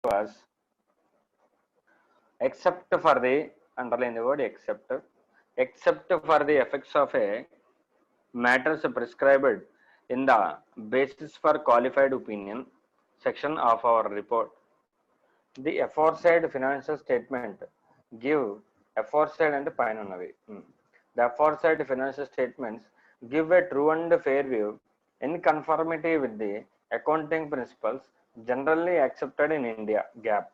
was except for the, underline the word except for the effects of a matters prescribed in the basis for qualified opinion section of our report. The aforesaid financial statement give aforesaid and painavi. The aforesaid financial statements give a true and fair view in conformity with the accounting principles generally accepted in India GAAP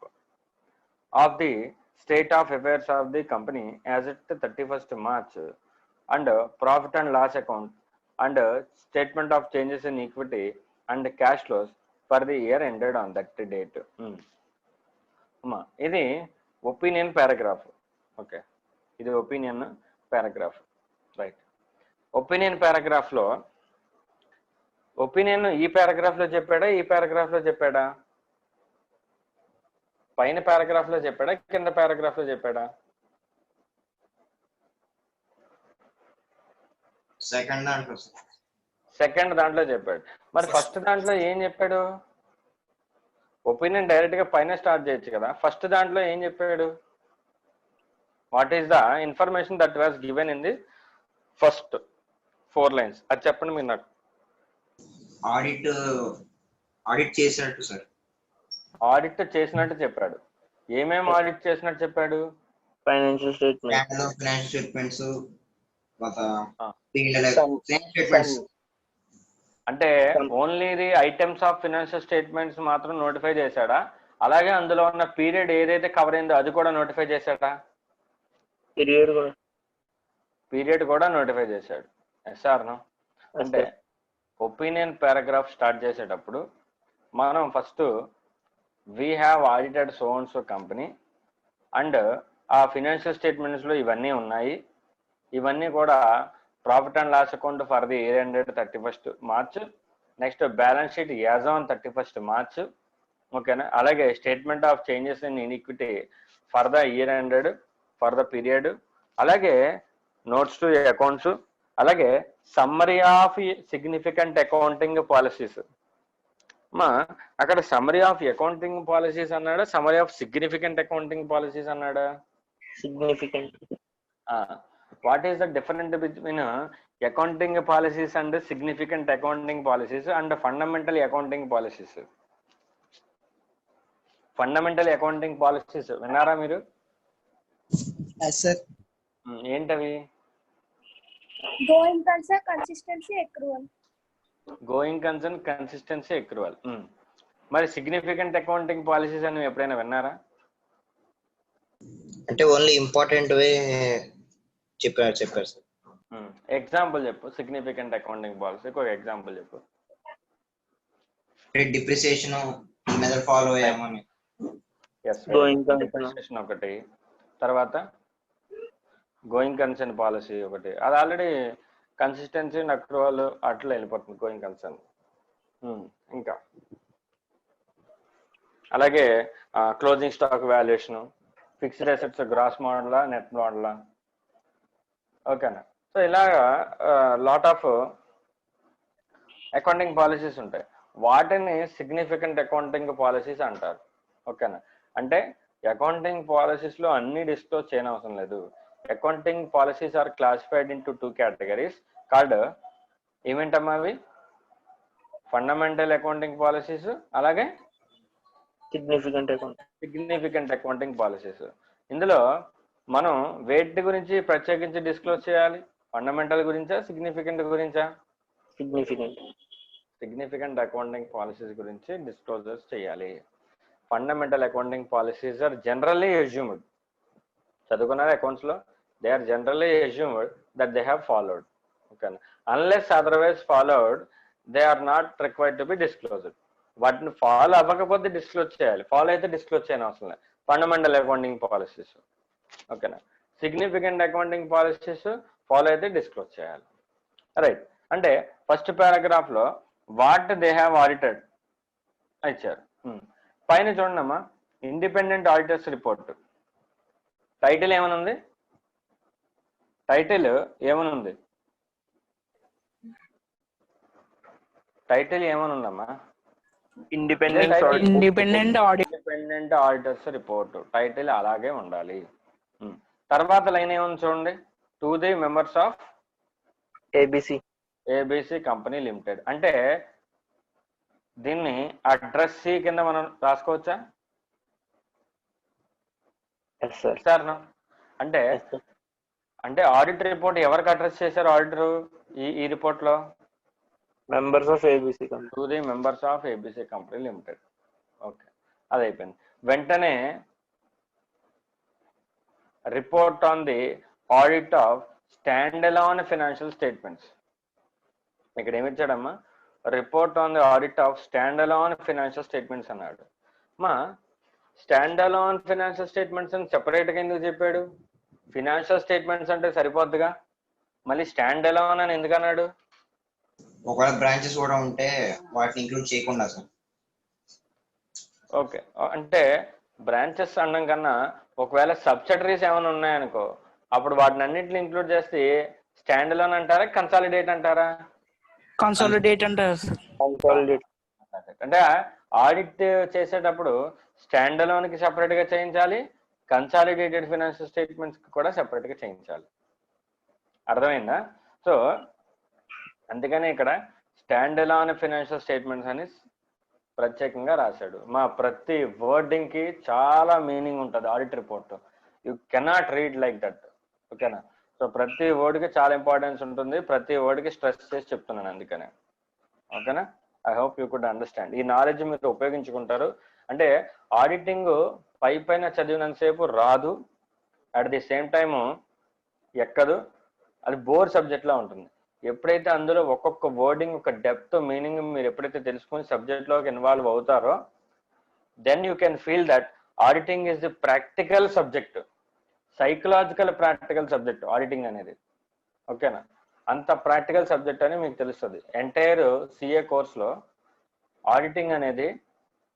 of the state of affairs of the company as at 31st March and profit and loss account and statement of changes in equity and cash flows for the year ended on that date. ఇది opinion paragraph. Okay, ఇది opinion paragraph. Right, opinion పారాగ్రాఫ్లో opinion ఈ పారాగ్రాఫ్లో చెప్పాడా, ఈ పారాగ్రాఫ్లో చెప్పాడా, పైన పారాగ్రాఫ్లో చెప్పాడా, కింద పారాగ్రాఫ్లో చెప్పాడా? సెకండ్ దాంట్లో చెప్పాడు. మరి ఫస్ట్ దాంట్లో ఏం చెప్పాడు? ఒపీనియన్ డైరెక్ట్ గా పైన స్టార్ట్ చేయొచ్చు కదా. ఫస్ట్ దాంట్లో ఏం చెప్పాడు? What is the information that was given in the first 4 lines, అది చెప్పండి మీరు నాకు. ఆడిట్ చేసినట్టు సార్, ఆడిట్ చేసినట్టు చెప్పాడు. ఏమేమి ఆడిట్ చేసినట్టు చెప్పాడు? ఫైనాన్షియల్ స్టేట్మెంట్స్, అంటే only the items of financial statements మాత్రం నోటిఫై చేశాడా? అలాగే అందులో ఉన్న పీరియడ్ ఏదైతే కవర్ అయిందో అది కూడా నోటిఫై చేశాడా? పీరియడ్ కూడా నోటిఫై చేశాడు. ఎస్ఆర్ను అంటే ఒపీనియన్ పారాగ్రాఫ్ స్టార్ట్ చేసేటప్పుడు మనం first we have audited so and so company and ఆ ఫినాన్షియల్ స్టేట్మెంట్స్లో ఇవన్నీ ఉన్నాయి, ఇవన్నీ కూడా profit and loss account for the year ended 31st March, next balance sheet as on 31st March, ఓకేనా. అలాగే statement of changes in equity for the year ended for the period, అలాగే notes to accounts, అలాగే summary of significant accounting policies. మా అక్కడ summary of accounting policies అన్నాడా, summary of significant accounting policies అన్నాడా? Significant. What is the difference between accounting policies and significant accounting policies and fundamental accounting policies? Fundamental accounting policies విన్నారా మీరు? ఏంటవి? Going concern, consistency, accrual. Going concern, consistency, accrual. మరి significant accounting policies అని ఎప్పుడైనా విన్నారా? అంటే only important వే చెప్పారు సార్. ఎగ్జాంపుల్ చెప్పు. సిగ్నిఫికెంట్ అకౌంటింగ్ పాలసీకి ఒక ఎగ్జాంపుల్ చెప్పు. డిప్రిసియేషన్ మెథడ్ ఫాలో అయ్యామని. డిప్రిసియేషన్ ఒకటి, తర్వాత గోయింగ్ కన్సర్న్ పాలసీ ఒకటి. అది ఆల్రెడీ కన్సిస్టెన్సీ అక్రూవల్ అట్లా వెళ్ళిపోతుంది గోయింగ్ కన్సర్న్. ఇంకా అలాగే closing stock valuation, fixed assets gross మోడలా నెట్ మోడలా, ఓకేనా. సో ఇలాగా లాట్ ఆఫ్ అకౌంటింగ్ పాలసీస్ ఉంటాయి. వాటిని సిగ్నిఫికెంట్ అకౌంటింగ్ పాలసీస్ అంటారు, ఓకేనా. అంటే అకౌంటింగ్ పాలసీస్లో అన్ని డిస్క్లోజ్ చేయని అవసరం లేదు. Accounting policies are classified into 2 categories called ఏమేంటమ్మా అవి? ఫండమెంటల్ అకౌంటింగ్ పాలసీస్, అలాగే సిగ్నిఫికెంట్ అకౌంటింగ్ పాలసీస్. ఇందులో మనం వేటి గురించి ప్రత్యేకించి డిస్క్లోజ్ చేయాలి? ఫండమెంటల్ గురించా, సిగ్నిఫికెంట్ గురించా? సిగ్నిఫికెంట్ అకౌంటింగ్ పాలసీస్ గురించి డిస్క్లోజర్స్ చేయాలి. Fundamental accounting policies are generally assumed. చదువుకున్నారు అకౌంట్స్లో? They are generally assumed that they have followed, ఓకేనా. Unless otherwise followed they are not required to be disclosed. వాటిని follow అవ్వకపోతే disclose చేయాలి, follow అయితే disclose చేయని అవసరం లేదు. ఫండమెంటల్ అకౌంటింగ్ పాలసీస్, ఓకేనా. సిగ్నిఫికెంట్ అకౌంటింగ్ పాలసీస్ ఫాలో అయితే డిస్క్లోజ్ చేయాలి. రైట్, అంటే ఫస్ట్ పారాగ్రాఫ్లో వాట్ దే హ్యావ్ ఆడిటెడ్ ఇచ్చారు. పైన చూడండి అమ్మా, ఇండిపెండెంట్ ఆడిటర్స్ రిపోర్ట్. టైటిల్ ఏమనుంది? టైటిల్ ఏమనుంది? టైటిల్ ఏమనుందమ్మా? Independent independent audit independent auditors report title అలాగే ఉండాలి. తర్వాత లైన్ ఏముంది చూడండి, to the members of ABC company limited. అంటే దీన్ని అడ్రస్ సి కింద మనం రాసుకోవచ్చా సార్? అంటే అంటే ఆడిట్ రిపోర్ట్ ఎవరికి అడ్రస్ చేశారు ఆడిటర్ ఈ రిపోర్ట్ లో? Members of ABC to the members of ABC company limited. Okay, అది అయిపోయింది. వెంటనే report on the audit of stand alone financial statements. ఇక్కడ ఏమిచ్చాడమ్మా, report on the audit of stand alone financial statements అన్నాడు. మా stand alone financial statements అని సెపరేట్గా ఎందుకు చెప్పాడు? ఫైనాన్షియల్ స్టేట్మెంట్స్ అంటే సరిపోద్దిగా, మళ్ళీ స్టాండ్ అలోన్ అని ఎందుకు అన్నాడు? ఒకవేళ బ్రాంచెస్ కూడా ఉంటే వాటిని ఇంక్లూడ్ చేయకుండా సార్. ఓకే, అంటే బ్రాంచెస్ అనడం కన్నా ఒకవేళ సబ్సిడరీస్ ఏమైనా ఉన్నాయనుకో అప్పుడు వాటిని అన్నింటిని ఇంక్లూడ్ చేస్తే స్టాండ్ అలోన్ అంటారా కన్సాలిడేట్ అంటారా? కన్సాలిడేట్ అంటారు సార్. అంటే ఆడిట్ చేసేటప్పుడు స్టాండ్ అలోన్ కి సెపరేట్ గా చేయించాలి, కన్సాలిడేటెడ్ ఫైనాన్షియల్ స్టేట్మెంట్స్ కి కూడా సెపరేట్ గా చేయించాలి. అర్థమైందా? సో అందుకని ఇక్కడ స్టాండ్ అలోన్ ఫైనాన్షియల్ స్టేట్మెంట్స్ అని ప్రత్యేకంగా రాశాడు. మా ప్రతి వర్డింగ్ కి చాలా మీనింగ్ ఉంటుంది audit report. You cannot read like that. ఓకేనా? సో ప్రతి వర్డ్ కి చాలా ఇంపార్టెన్స్ ఉంటుంది, ప్రతి వర్డ్ కి స్ట్రెస్ చేసి చెప్తున్నాను అందుకనే. ఓకేనా? I hope you could understand. ఈ నాలెడ్జ్ మీరు ఉపయోగించుకుంటారు. అంటే ఆడిటింగ్ పైన చదివినంతసేపు రాదు, అట్ ది సేమ్ టైము ఎక్కదు, అది బోర్ సబ్జెక్ట్ లా ఉంటుంది. ఎప్పుడైతే అందులో ఒక్కొక్క వర్డింగ్ ఒక డెప్త్ మీనింగ్ మీరు ఎప్పుడైతే తెలుసుకుని సబ్జెక్ట్ లోకి ఇన్వాల్వ్ అవుతారో then you can feel that auditing is the practical subject, psychological practical subject auditing అనేది. ఓకేనా? అంత ప్రాక్టికల్ సబ్జెక్ట్ అని మీకు తెలుస్తుంది. ఎంటైర్ సిఏ కోర్స్లో ఆడిటింగ్ అనేది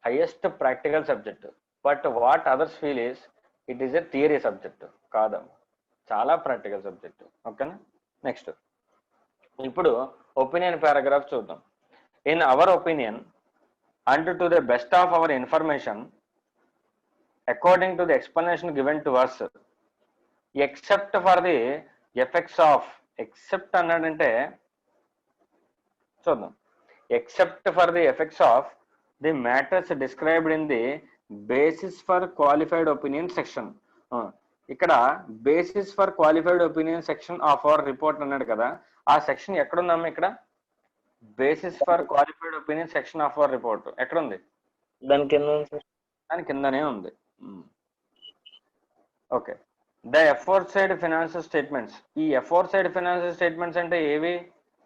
highest practical subject. But what others feel is it is a theory subject కాదమ్మా, చాలా ప్రాక్టికల్ సబ్జెక్ట్. ఓకేనా? నెక్స్ట్ ఇప్పుడు ఒపీనియన్ పారాగ్రాఫ్ చూద్దాం. In our opinion and to the best of our information according to the explanation given to us except for the effects of, except అన్నాడంటే చూద్దాం, except for the effects of the matters described in the basis for qualified opinion section. ఇక్కడ basis for qualified opinion section of our report అన్నాడు కదా, ఆ section ఎక్కడుందమ్మా? ఇక్కడ basis for qualified opinion section of our report ఎక్కడుంది? దాని కిందనే ఉంది. Okay, the aforesaid financial statements. ఈ ఎఫోర్ట్ సైడ్ ఫైనాన్షియల్ స్టేట్మెంట్స్ అంటే ఏవి?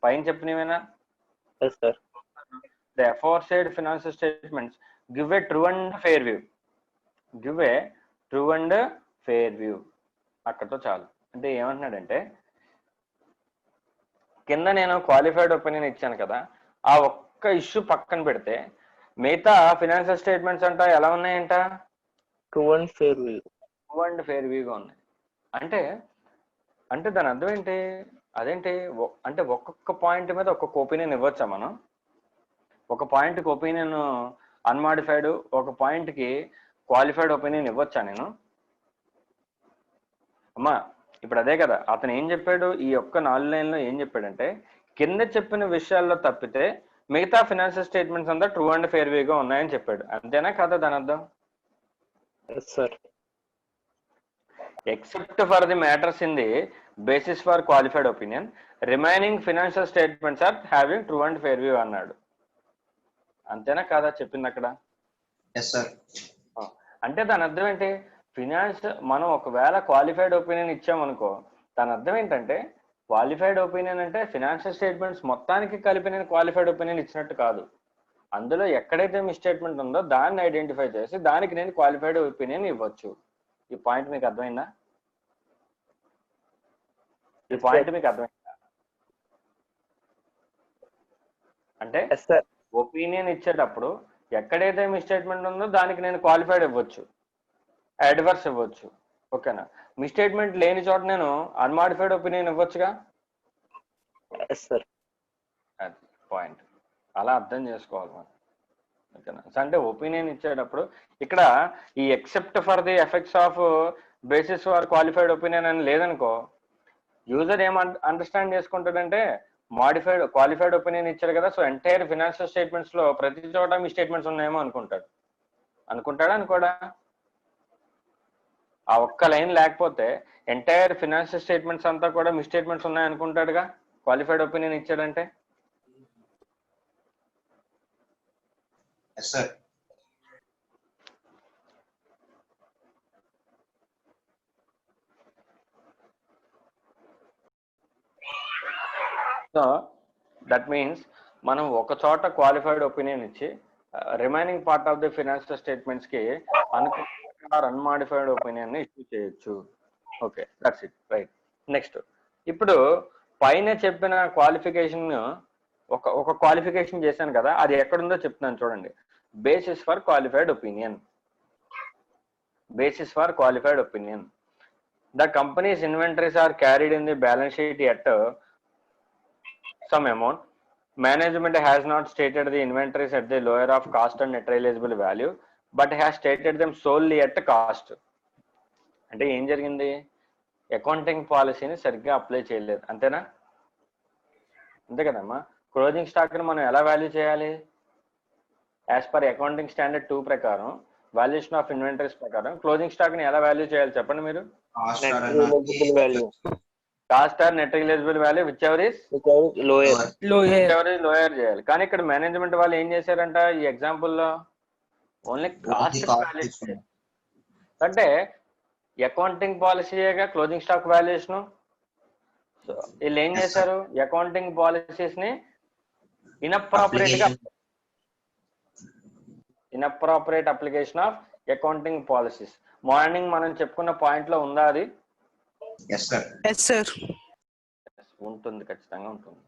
పైన చెప్పినవేనా? The aforesaid financial statements give a true and fair view. Give a true and fair view. అక్కడతో చాలు. అంటే ఏమంటున్నాడంటే కింద నేను క్వాలిఫైడ్ ఒపీనియన్ ఇచ్చాను కదా, ఆ ఒక్క ఇష్యూ పక్కన పెడితే మిగతా ఫైనాన్షియల్ స్టేట్మెంట్స్ అంట ఎలా ఉన్నాయంట? True and fair view. True and fair వ్యూగా ఉన్నాయి. అంటే అంటే దాని అర్థం ఏంటి? అదేంటి అంటే ఒక్కొక్క పాయింట్ మీద ఒక్కొక్క ఒపీనియన్ ఇవ్వచ్చా మనం? ఒక పాయింట్కి ఒపీనియన్ అన్మాడిఫైడ్, ఒక పాయింట్కి క్వాలిఫైడ్ ఒపీనియన్ ఇవ్వచ్చా నేను? అమ్మా ఇప్పుడు అదే కదా అతను ఏం చెప్పాడు, ఈ ఒక్క 4 లైన్లో ఏం చెప్పాడంటే కింద చెప్పిన విషయాల్లో తప్పితే మిగతా ఫైనాన్షియల్ స్టేట్మెంట్స్ అంతా ట్రూ అండ్ ఫెయిర్ వ్యూగా ఉన్నాయని చెప్పాడు. అంతేనా కాదా దాని అర్థం? Except for the matters in the basis for qualified opinion remaining financial statements are having true and fair view అన్నాడు. అంతేనా కాదా చెప్పింది అక్కడ? అంటే దాని అర్థం ఏంటి? ఫినాన్స్ మనం ఒకవేళ క్వాలిఫైడ్ ఒపీనియన్ ఇచ్చామనుకో, దాని అర్థం ఏంటంటే క్వాలిఫైడ్ ఒపీనియన్ అంటే ఫినాన్షియల్ స్టేట్మెంట్స్ మొత్తానికి కలిపి నేను క్వాలిఫైడ్ ఒపీనియన్ ఇచ్చినట్టు కాదు. అందులో ఎక్కడైతే మిస్టేట్మెంట్ ఉందో దాన్ని ఐడెంటిఫై చేసి దానికి నేను క్వాలిఫైడ్ ఒపీనియన్ ఇవ్వచ్చు. ఈ పాయింట్ మీకు అర్థమైందా? ఈ పాయింట్ మీకు అర్థమైందా? అంటే ఒపీనియన్ ఇచ్చేటప్పుడు ఎక్కడైతే మిస్టేట్మెంట్ ఉందో దానికి నేను క్వాలిఫైడ్ ఇవ్వచ్చు, అడ్వర్స్ ఇవ్వచ్చు. ఓకేనా? మిస్టేట్మెంట్ లేని చోట నేను అన్మాడిఫైడ్ ఒపీనియన్ ఇవ్వచ్చుగా. అది పాయింట్. అలా అర్థం చేసుకోవాలి మనం. ఓకేనా. అంటే ఒపీనియన్ ఇచ్చేటప్పుడు ఇక్కడ ఈ except for the effects of basis for qualified opinion అని లేదనుకో, యూజర్ ఏం అండర్స్టాండ్ చేసుకుంటాడంటే క్వాలిఫైడ్ ఒపీనియన్ ఇచ్చారు కదా, సో ఎంటైర్ ఫినాన్షియల్ స్టేట్మెంట్స్ లో ప్రతి చోట మీ స్టేట్మెంట్స్ ఉన్నాయేమో అనుకుంటాడా అనుకోడా? ఆ ఒక్క లైన్ లేకపోతే ఎంటైర్ ఫినాన్షియల్ స్టేట్మెంట్స్ అంతా కూడా మీ స్టేట్మెంట్స్ ఉన్నాయి అనుకుంటాడుగా క్వాలిఫైడ్ ఒపీనియన్ ఇచ్చాడంటే. Yes sir. So that means మనం ఒక చోట క్వాలిఫైడ్ ఒపీనియన్ ఇచ్చి remaining part of the financial statements కి అన్మాడిఫైడ్ ఒపీనియన్ ని ఇష్యూ చేయొచ్చు. Okay, that's it, right. Next, ఇప్పుడు పైన చెప్పిన క్వాలిఫికేషన్ ఒక క్వాలిఫికేషన్ చేశాను కదా, అది ఎక్కడుందో చెప్తున్నాను చూడండి. Basis for qualified opinion. Basis for qualified opinion. The company's inventories are carried in the balance sheet at some amount. Management has not stated the inventories at the lower of cost and net realizable value, but has stated them solely at cost. అంటే ఏం జరిగింది? Accounting పాలసీని సరిగ్గా apply చేయలేదు, అంతేనా? అంతే కదమ్మా. Closing stock ని మనం ఎలా వాల్యూ చేయాలి? యాజ్ పర్ అకౌంటింగ్ స్టాండర్డ్ 2 ప్రకారం, వాల్యుయేషన్ ఆఫ్ ఇన్వెంటరీస్ ప్రకారం క్లోజింగ్ స్టాక్ ని ఎలా వాల్యూ చేయాలి చెప్పండి మీరు? Cost or net realisable value, whichever is lower చేయాలి. కానీ ఇక్కడ మేనేజ్మెంట్ వాళ్ళు ఏం చేశారంట ఈ ఎగ్జాంపుల్ లో? Only cost valuation. అంటే అకౌంటింగ్ పాలసీగా క్లోజింగ్ స్టాక్ వాల్యుయేషన్. సో వీళ్ళు ఏం చేశారు? అకౌంటింగ్ పాలసీస్ ని inappropriate application of accounting policies. Morning మనం చెప్పుకున్న పాయింట్ లో ఉందా అది? ఉంటుంది, ఖచ్చితంగా ఉంటుంది.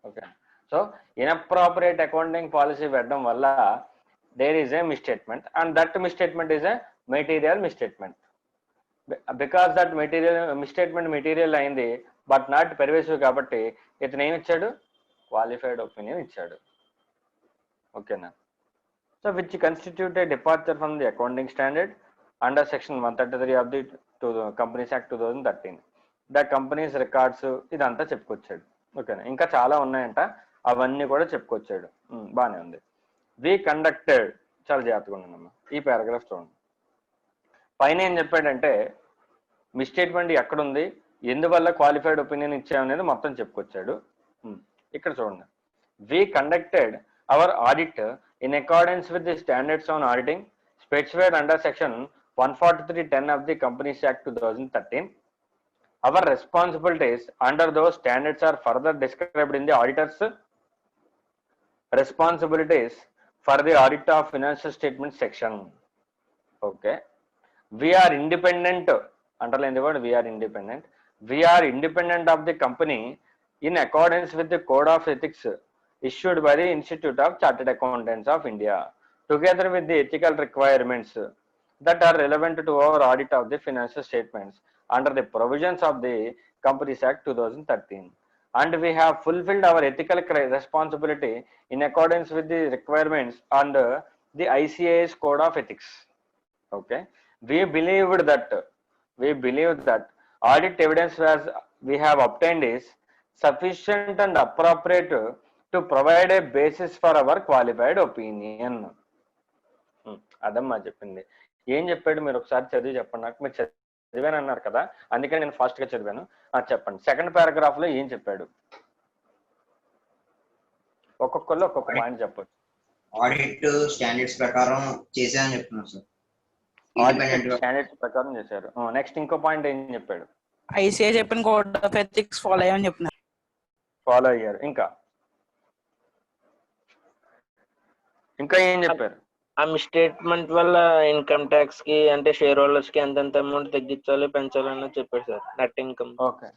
Okay, so inappropriate accounting policy పెట్టడం వల్ల there is a misstatement, and that misstatement is a material misstatement. Because that misstatement material అయింది బట్ నాట్ పెర్వేసివ్, కాబట్టి ఇతను ఏమి ఇచ్చాడు? క్వాలిఫైడ్ ఒపీనియన్ ఇచ్చాడు. ఓకేనా. So which constitute A departure from the accounting standard under section 133 of the Companies Act 2013. The companies records ఇదంతా చెప్పుకొచ్చాడు. ఓకేనా. ఇంకా చాలా ఉన్నాయంట, అవన్నీ కూడా చెప్పుకొచ్చాడు. బాగానే ఉంది. వి కండక్టెడ్, చాలా జాగ్రత్తగా ఉన్నానమ్మా ఈ పారాగ్రాఫ్ చూడండి. పైన ఏం చెప్పాడంటే మిస్టేట్మెంట్ ఎక్కడుంది, ఎందువల్ల క్వాలిఫైడ్ ఒపీనియన్ ఇచ్చామనేది మొత్తం చెప్పుకొచ్చాడు. ఇక్కడ చూడండి. We conducted our audit in accordance with the standards on auditing specified under section 143(10) of the Companies Act 2013. Our responsibilities under those standards are further described in the auditor's responsibilities for the audit of financial statement section. Okay. We are independent, underline the word we are independent. We are independent of the company in accordance with the Code of Ethics issued by the Institute of Chartered Accountants of India, together with the ethical requirements that are relevant to our audit of the financial statements under the provisions of the Companies Act 2013. And we have fulfilled our ethical responsibility in accordance with the requirements under the ICAI's Code of Ethics. Okay. We believe that audit evidence as we have obtained is sufficient and appropriate to provide a basis for our qualified opinion. అదమ్మా చెప్పింది. ఏం చెప్పాడు మీరు ఒకసారి చదివి చెప్పండి నాకు. మీరు చదివాను అన్నారు కదా, అందుకని నేను ఫాస్ట్ గా చదివాను. చెప్పండి సెకండ్ పారాగ్రాఫ్ లో ఏం చెప్పాడు? ఒక్కొక్కళ్ళు ఒక్కొక్క పాయింట్ చెప్పొచ్చు. ఆడిట్ స్టాండర్డ్స్ ప్రకారం చేశారని చెప్తున్నారు సార్. ఆడిట్ స్టాండర్డ్స్ ప్రకారం చేశారు. నెక్స్ట్ ఇంకో పాయింట్ ఏం చెప్పాడు? ఐసిఐ చెప్పిన కోడ్ ఆఫ్ ఎథిక్స్ ఫాలో అయ్యామని చెప్తున్నారు. ఫాలో అయ్యారు. ఇంకా ఏం చెప్పారు? ఆ మిస్టేట్మెంట్ వల్ల ఇన్కమ్ ట్యాక్స్ కి అంటే షేర్ హోల్డర్స్ కి ఎంతెంత అమౌంట్ తగ్గించాలి పెంచాలని చెప్పారు sir. Net income. Okay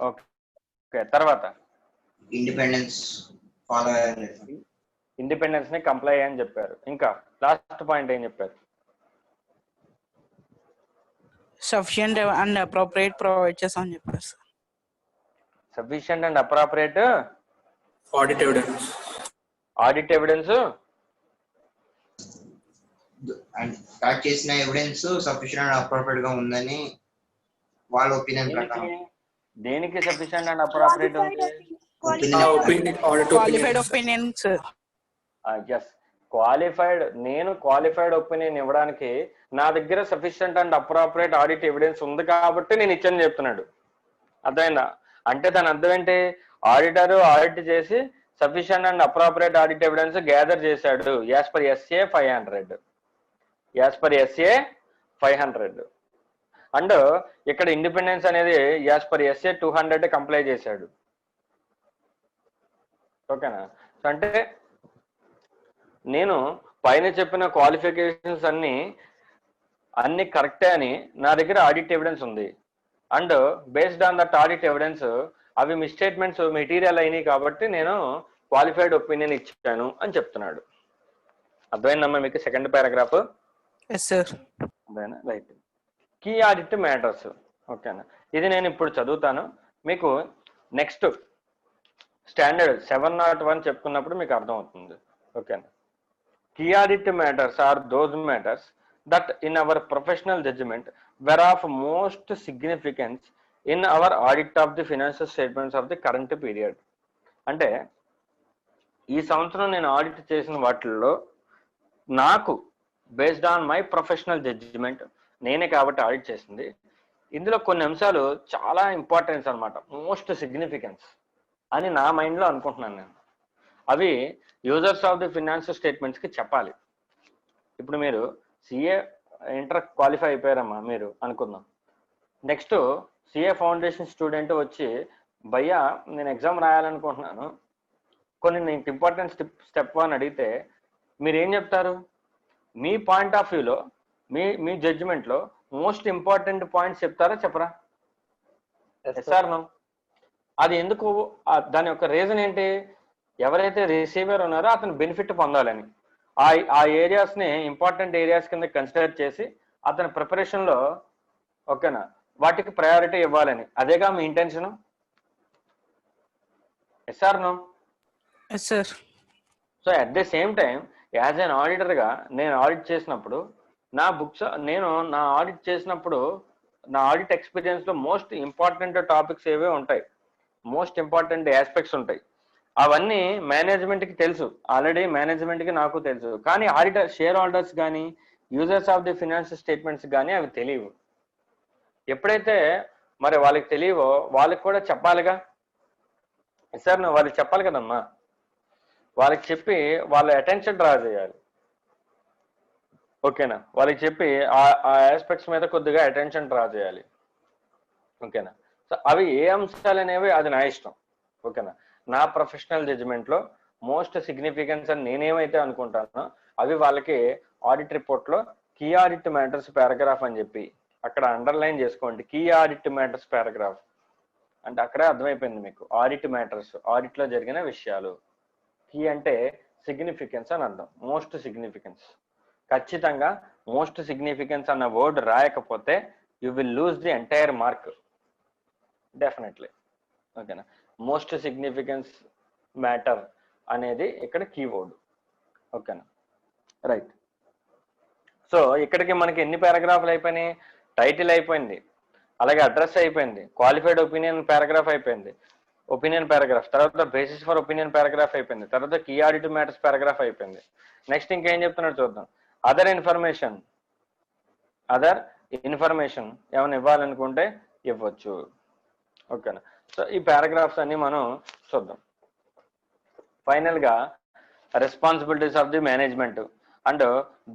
okay okay. తర్వాత ఇండిపెండెన్స్ ఫాలో అయ్యారు, ఇండిపెండెన్స్ ని కంప్లై అని చెప్పారు. ఇంకా లాస్ట్ పాయింట్ ఏం చెప్పారు? సఫిషియంట్ అండ్ అప్రోప్రియేట్ ప్రొవైడ్ చేసామని చెప్పారు sir. Sufficient and appropriate audit evidence and start చేసిన ఎవిడెన్స్ సఫిషియెంట్ అండ్ అప్రోప్రియట్ గా ఉందని వాళ్ళ ఒపీనియన్ ప్రకారం. దేనికి సఫిషియెంట్ అండ్ అప్రోప్రియట్ ఉంది? Qualified opinions. Yes, qualified. నేను క్వాలిఫైడ్ ఒపీనియన్ ఇవ్వడానికి నా దగ్గర sufficient and appropriate audit evidence ఉంది కాబట్టి నేను ఇచ్చని చెప్తున్నాడు. అర్థమైందా? అంటే దాని అర్థం ఏంటి? ఆడిటర్ ఆడిట్ చేసి sufficient and appropriate audit evidence gather చేశాడు as per SA 500. As per SA 500. And ఇక్కడ ఇండిపెండెన్స్ అనేది యాజ్ పర్ ఎస్ఏ 200 కంప్లై చేశాడు. ఓకేనా? అంటే నేను పైన చెప్పిన క్వాలిఫికేషన్స్ అన్ని కరెక్టే అని నా దగ్గర ఆడిట్ ఎవిడెన్స్ ఉంది. And based on that audit evidence అవి మిస్టేట్మెంట్స్ మెటీరియల్ అయినాయి కాబట్టి నేను క్వాలిఫైడ్ ఒపీనియన్ ఇచ్చాను అని చెప్తున్నాడు. అర్థమైందమ్మా మీకు సెకండ్ పారాగ్రాఫ్? Yes sir. అదేనా? రైట్. Key audit matters. ఓకేనా? ఇది నేను ఇప్పుడు చదువుతాను, మీకు నెక్స్ట్ స్టాండర్డ్ 701 చెప్పుకున్నప్పుడు మీకు అర్థమవుతుంది. ఓకేనా? Key audit matters are those matters that in our professional judgment were of most significance in our audit of the financial statements of the current period. అంటే ఈ సంవత్సరం నేను ఆడిట్ చేసిన వాటిల్లో నాకు based on my professional judgement, నేనే కాబట్టి audit చేసింది, ఇందులో కొన్ని అంశాలు చాలా ఇంపార్టెన్స్ అన్నమాట, మోస్ట్ సిగ్నిఫికెన్స్ అని నా మైండ్లో అనుకుంటున్నాను నేను. అవి users of the financial statements కి చెప్పాలి. ఇప్పుడు మీరు సిఏ ఇంటర్ క్వాలిఫై అయిపోయారమ్మా మీరు అనుకుందాం. నెక్స్ట్ సిఏ ఫౌండేషన్ స్టూడెంట్ వచ్చి భయ్యా నేను ఎగ్జామ్ రాయాలనుకుంటున్నాను, కొన్ని నీకు ఇంపార్టెంట్ స్టెప్ 1 అడిగితే మీరు ఏం చెప్తారు? మీ పాయింట్ ఆఫ్ వ్యూలో మీ జడ్జిమెంట్లో మోస్ట్ ఇంపార్టెంట్ పాయింట్స్ చెప్తారా చెప్పరా? Yes or no? అది ఎందుకు? దాని యొక్క రీజన్ ఏంటి? ఎవరైతే రిసీవర్ ఉన్నారో అతను బెనిఫిట్ పొందాలని, ఆ ఏరియాస్ని ఇంపార్టెంట్ ఏరియాస్ కింద కన్సిడర్ చేసి అతని ప్రిపరేషన్లో ఓకేనా వాటికి ప్రయారిటీ ఇవ్వాలని. అదేగా మీ intention? Yes or no? Yes sir. So at the same time as an ఆడిటర్గా నేను ఆడిట్ చేసినప్పుడు నా ఆడిట్ చేసినప్పుడు నా ఆడిట్ ఎక్స్పీరియన్స్లో మోస్ట్ ఇంపార్టెంట్ టాపిక్స్ ఏవే ఉంటాయి, మోస్ట్ ఇంపార్టెంట్ ఆస్పెక్ట్స్ ఉంటాయి. అవన్నీ మేనేజ్మెంట్కి తెలుసు, ఆల్రెడీ మేనేజ్మెంట్కి నాకు తెలుసు. కానీ ఆడిటర్ షేర్ హోల్డర్స్ కానీ users of the financial statements కానీ అవి తెలియవు. ఎప్పుడైతే మరి వాళ్ళకి తెలియవో వాళ్ళకి కూడా చెప్పాలిగా. సార్ నువ్వు వాళ్ళకి చెప్పాలి కదమ్మా, వాళ్ళకి చెప్పి వాళ్ళ అటెన్షన్ డ్రా చేయాలి. ఓకేనా? వాళ్ళకి చెప్పి ఆ ఆస్పెక్ట్స్ మీద కొద్దిగా అటెన్షన్ డ్రా చేయాలి. ఓకేనా? సో అవి ఏ అంశాలు అనేవి అది నా ఇష్టం. ఓకేనా? నా ప్రొఫెషనల్ జడ్జిమెంట్లో మోస్ట్ సిగ్నిఫికెన్స్ అని నేనేమైతే అనుకుంటానో అవి వాళ్ళకి ఆడిట్ రిపోర్ట్లో కీ ఆడిట్ మ్యాటర్స్ పారాగ్రాఫ్ అని చెప్పి అక్కడ అండర్లైన్ చేసుకోండి. కీ ఆడిట్ మ్యాటర్స్ పారాగ్రాఫ్ అంటే అక్కడే అర్థమైపోయింది మీకు. ఆడిట్ మ్యాటర్స్, ఆడిట్లో జరిగిన విషయాలు. కీ అంటే సిగ్నిఫికెన్స్ అని అర్థం, మోస్ట్ సిగ్నిఫికెన్స్. ఖచ్చితంగా మోస్ట్ సిగ్నిఫికెన్స్ అన్న వర్డ్ రాయకపోతే you will lose the entire mark definitely. ఓకేనా? మోస్ట్ సిగ్నిఫికెన్స్ మ్యాటర్ అనేది ఇక్కడ కీవర్డ్. ఓకేనా? రైట్. సో ఇక్కడికి మనకి ఎన్ని పారాగ్రాఫ్లు అయిపోయినాయి? టైటిల్ అయిపోయింది, అలాగే అడ్రస్ అయిపోయింది, క్వాలిఫైడ్ ఒపీనియన్ పారాగ్రాఫ్ అయిపోయింది, ఒపీనియన్ పారాగ్రాఫ్, తర్వాత బేసిస్ ఫర్ ఒపీనియన్ పారాగ్రాఫ్ అయిపోయింది, తర్వాత కీ ఆడిట్ మ్యాటర్స్ పారాగ్రాఫ్ అయిపోయింది. నెక్స్ట్ ఇంకేం చెప్తున్నాడు చూద్దాం. అదర్ ఇన్ఫర్మేషన్ ఏమైనా ఇవ్వాలనుకుంటే ఇవ్వచ్చు. ఓకేనా? సో ఈ పారాగ్రాఫ్స్ అన్ని మనం చూద్దాం. ఫైనల్ గా responsibilities of the management and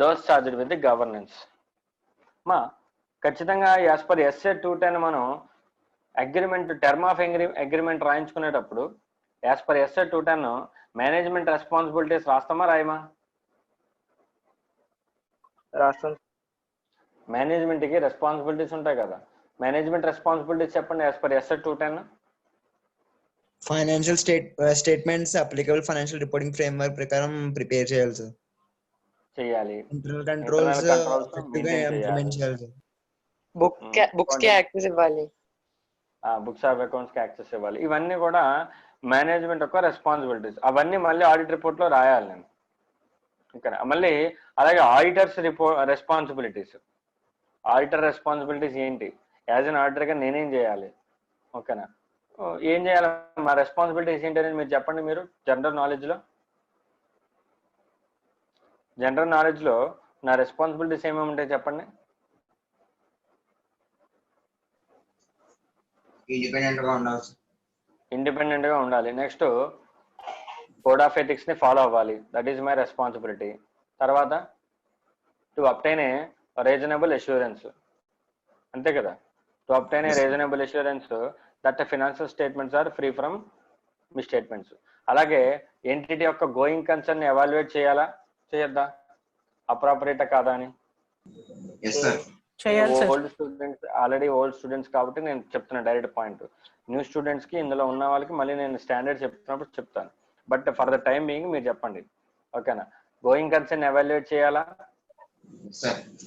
those charged with the governance. ఖచ్చితంగా యాజ్ పర్ ఎస్ఏ 210 మనం అగ్రిమెంట్ టర్మ్ ఆఫ్ అగ్రిమెంట్ రాయించుకునేటప్పుడు as per SA 210 management responsibilities రాస్తామా రాయమా? రాస్తాం. మేనేజ్మెంట్కి రెస్పాన్సిబిలిటీస్ ఉంటాయి కదా, మేనేజ్మెంట్ రెస్పాన్సిబిలిటీస్ చెప్పండి as per SA 210. Financial statements applicable financial reporting framework ప్రకారం ప్రిపేర్ చేయాలి సార్. చేయాలి. ఇంటర్నల్ కంట్రోల్స్ ఇంప్లిమెంట్ చేయాలి సార్. బుక్స్ కి యాక్సెస్ ఇవ్వాలి, బుక్స్ ఆఫ్ అకౌంట్స్ కి యాక్సెస్ ఇవ్వాలి. ఇవన్నీ కూడా మేనేజ్మెంట్ యొక్క రెస్పాన్సిబిలిటీస్. అవన్నీ మళ్ళీ ఆడిట్ రిపోర్ట్ లో రాయాలి నేను. ఓకేనా. మళ్ళీ అలాగే ఆడిటర్స్ రెస్పాన్సిబిలిటీస్. ఆడిటర్ రెస్పాన్సిబిలిటీస్ ఏంటి? యాజ్ అన్ ఆడిటర్గా నేనేం చేయాలి? ఓకేనా. ఏం చేయాలి, మా రెస్పాన్సిబిలిటీస్ ఏంటి అనేది మీరు చెప్పండి. మీరు జనరల్ నాలెడ్జ్లో నా రెస్పాన్సిబిలిటీస్ ఏమేమి ఉంటాయి చెప్పండి. ఇండిపెండెంట్ గా ఉండాలి. నెక్స్ట్ కోడ్ ఆఫ్ ఎథిక్స్ ని ఫాలో అవ్వాలి. That is my responsibility. తర్వాత to obtain a reasonable assurance, అంతే కదా. To obtain a reasonable assurance that financial statements are free from misstatements. అలాగే ఎంటిటీ యొక్క గోయింగ్ కన్సర్న్ ఎవాల్యుయేట్ చేయాలా, చేయొద్దా, అప్రాపరేటా కాదా అని. ఓల్డ్ స్టూడెంట్స్ కాబట్టి నేను చెప్తున్నా డైరెక్ట్ పాయింట్. న్యూ స్టూడెంట్స్ కి ఇందులో ఉన్న వాళ్ళకి మళ్ళీ నేను స్టాండర్డ్ చెప్తున్నప్పుడు చెప్తాను. But for the time being మీరు చెప్పండి. ఓకేనా. గోయింగ్ కన్సర్న్ ఎవాల్యుయేట్ చేయాలా,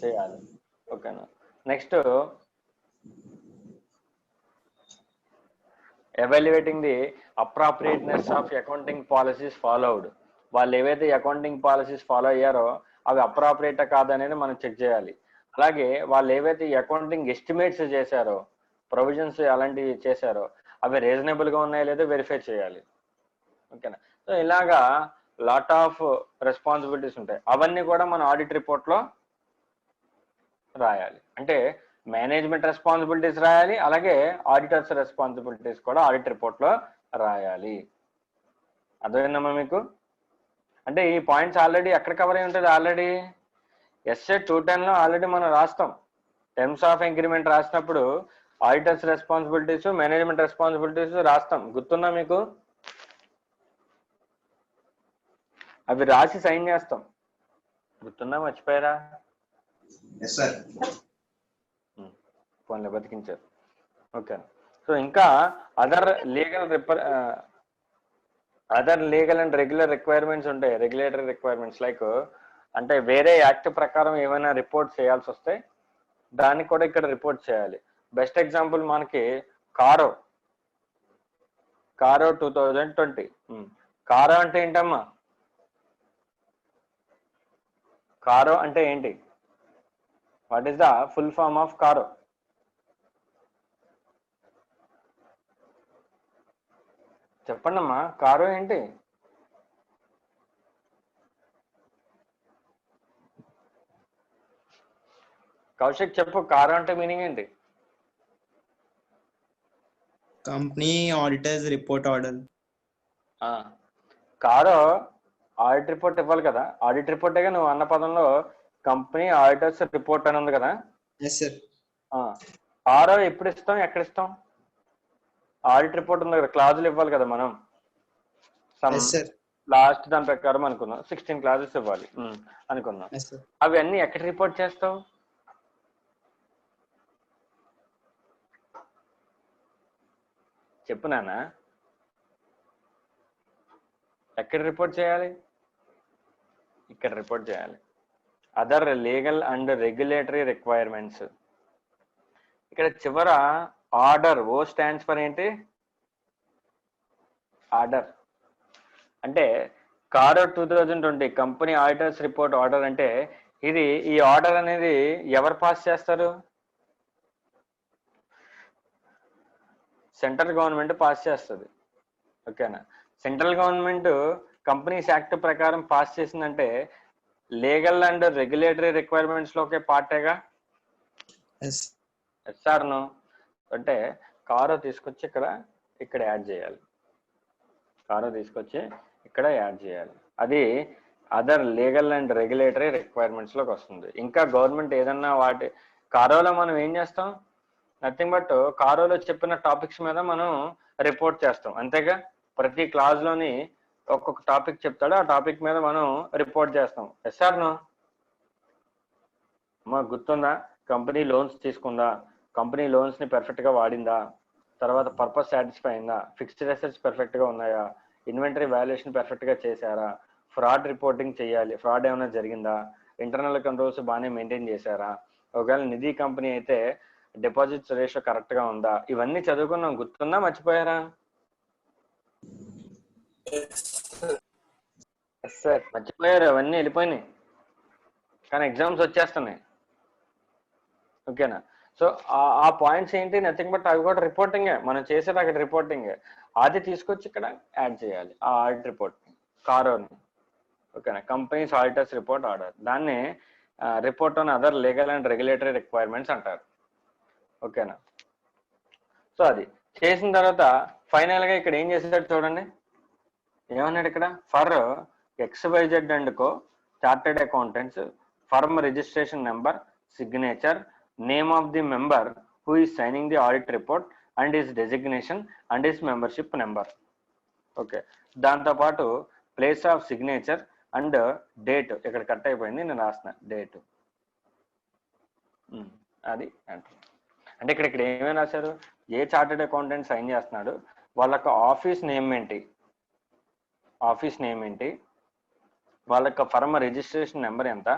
చేయాలి. ఓకేనా. Next evaluating the appropriateness of accounting policies followed. వాళ్ళు ఏవైతే అకౌంటింగ్ పాలసీస్ ఫాలో అయ్యారో అవి అప్రాప్రియేటా కాదనేది మనం చెక్ చేయాలి. అలాగే వాళ్ళు ఏవైతే అకౌంటింగ్ ఎస్టిమేట్స్ చేశారో, ప్రొవిజన్స్ అలాంటివి చేశారో అవి రీజనబుల్ గా ఉన్నాయో లేదో వెరిఫై చేయాలి. ఓకేనా. సో ఇలాగా లాట్ ఆఫ్ రెస్పాన్సిబిలిటీస్ ఉంటాయి. అవన్నీ కూడా మన ఆడిట్ రిపోర్ట్ లో రాయాలి. అంటే మేనేజ్మెంట్ రెస్పాన్సిబిలిటీస్ రాయాలి, అలాగే ఆడిటర్స్ రెస్పాన్సిబిలిటీస్ కూడా ఆడిట్ రిపోర్ట్ లో రాయాలి. అర్థమైందమ్మా మీకు? అంటే ఈ పాయింట్స్ ఆల్రెడీ ఎక్కడ కవర్ అయి ఉంటుంది? ఆల్రెడీ ఎస్ఏ 210 లో ఆల్రెడీ మనం రాస్తాం. టర్మ్స్ ఆఫ్ అగ్రిమెంట్ రాసినప్పుడు ఆడిటర్స్ రెస్పాన్సిబిలిటీస్, మేనేజ్మెంట్ రెస్పాన్సిబిలిటీస్ రాస్తాం. గుర్తుందా మీకు? అవి రాసి సైన్ చేస్తాం. గుర్తుందా, మర్చిపోయారా? ఫోన్లో బతికించారు. ఓకే. సో ఇంకా other legal and regular requirements ఉంటాయి. రెగ్యులేటరీ రిక్వైర్మెంట్స్ లైక్ అంటే వేరే యాక్ట్ ప్రకారం ఏమైనా రిపోర్ట్ చేయాల్సి వస్తే దానికి కూడా ఇక్కడ రిపోర్ట్ చేయాలి. బెస్ట్ ఎగ్జాంపుల్ మనకి కారో 2020. కారో అంటే ఏంటమ్మా? కారో అంటే ఏంటి? What is the full form of CARO? చెప్పండి అమ్మా, కారో ఏంటి? కౌశిక్ చెప్పు, కారో అంటే మీనింగ్ ఏంటి? Company auditors report order. CARO audit report ఇవ్వాలి కదా. ఆడిట్ రిపోర్టేగా నువ్వు అన్న పదంలో కంపెనీ ఆడిటర్స్ రిపోర్ట్ అని ఉంది కదా. కారో ఎప్పుడు ఇస్తాం, ఎక్కడ ఇస్తాం? ఆడిట్ రిపోర్ట్ ఉంది కదా, క్లాజులు ఇవ్వాలి కదా మనం. లాస్ట్ దాని ప్రకారం అనుకుందాం 16 క్లాజెస్ ఇవ్వాలి అనుకుందాం. అవి అన్ని ఎక్కడ రిపోర్ట్ చేస్తావు? చెప్పు నాన్న, ఎక్కడ రిపోర్ట్ చేయాలి? ఇక్కడ రిపోర్ట్ చేయాలి. Other legal and regulatory requirements. ఇక్కడ చివర ఆర్డర్, ఓ స్టాండ్స్ ఫర్ ఏంటి? ఆర్డర్. అంటే కారో 2020 కంపెనీ ఆడిటర్స్ రిపోర్ట్ ఆర్డర్ అంటే ఇది, ఈ ఆర్డర్ అనేది ఎవరు పాస్ చేస్తారు? సెంట్రల్ గవర్నమెంట్ పాస్ చేస్తుంది. ఓకేనా. సెంట్రల్ గవర్నమెంట్ కంపెనీస్ యాక్ట్ ప్రకారం పాస్ చేసిందంటే లీగల్ అండ్ రెగ్యులేటరీ రిక్వైర్మెంట్స్ లోకే పార్టేగా. SR no? అంటే కారో తీసుకొచ్చి ఇక్కడ యాడ్ చేయాలి. కారో తీసుకొచ్చి ఇక్కడ యాడ్ చేయాలి. అది other legal and regulatory requirements లోకి వస్తుంది. ఇంకా గవర్నమెంట్ ఏదన్నా వాటి కారోలో మనం ఏం చేస్తాం? నథింగ్ బట్ కారోలో చెప్పిన టాపిక్స్ మీద మనం రిపోర్ట్ చేస్తాం, అంతేగా. ప్రతి క్లాస్ లోని ఒక్కొక్క టాపిక్ చెప్తాడు, ఆ టాపిక్ మీద మనం రిపోర్ట్ చేస్తాం. Yes or no? మాకు గుర్తుందా? కంపెనీ లోన్స్ తీసుకుందా, కంపెనీ లోన్స్ ని పర్ఫెక్ట్ గా వాడిందా, తర్వాత పర్పస్ సాటిస్ఫై అయిందా, ఫిక్స్డ్ అసెట్స్ పర్ఫెక్ట్ గా ఉన్నాయా, ఇన్వెంటరీ వాల్యుయేషన్ పర్ఫెక్ట్ గా చేశారా, ఫ్రాడ్ రిపోర్టింగ్ చేయాలి, ఫ్రాడ్ ఏమైనా జరిగిందా, ఇంటర్నల్ కంట్రోల్స్ బాగానే మెయింటైన్ చేశారా, ఒకవేళ నిధి కంపెనీ అయితే డిపాజిట్స్ రేషియో కరెక్ట్ గా ఉందా, ఇవన్నీ చదువుకున్నాం. గుర్తుందా, మర్చిపోయారా? సార్ మర్చిపోయారు, అవన్నీ వెళ్ళిపోయినాయి, కానీ ఎగ్జామ్స్ వచ్చేస్తున్నాయి. ఓకేనా? సో ఆ పాయింట్స్ ఏంటి, నథింగ్ బట్ అవి కూడా రిపోర్టింగే, మనం చేసేది అక్కడ రిపోర్టింగే. అది తీసుకొచ్చి ఇక్కడ యాడ్ చేయాలి ఆ ఆడిట్ రిపోర్ట్ కారోని. ఓకేనా? కంపెనీస్ ఆడిటర్స్ రిపోర్ట్ ఆర్డర్, దాన్ని report on other legal and regulatory requirements అంటారు. ఓకేనా? సో అది చేసిన తర్వాత ఫైనల్ గా ఇక్కడ ఏం చేసేసాడు చూడండి, ఏమన్నాడు ఇక్కడ, for XYZ and co chartered accountants, firm registration number, signature, name of the member who is signing the audit report and his designation and his membership number. Okay, దాంతోపాటు place of signature and date, ఇక్కడ cut అయిపోయింది, నేను రాసిన date. అది అంటే ఇక్కడ ఏమైనా రాశారు, ఏ చార్టెడ్ అకౌంటెంట్ సైన్ చేస్తున్నాడు, వాళ్ళ ఆఫీస్ నేమ్ ఏంటి, వాళ్ళ ఫర్మ్ రిజిస్ట్రేషన్ నెంబర్ ఎంత,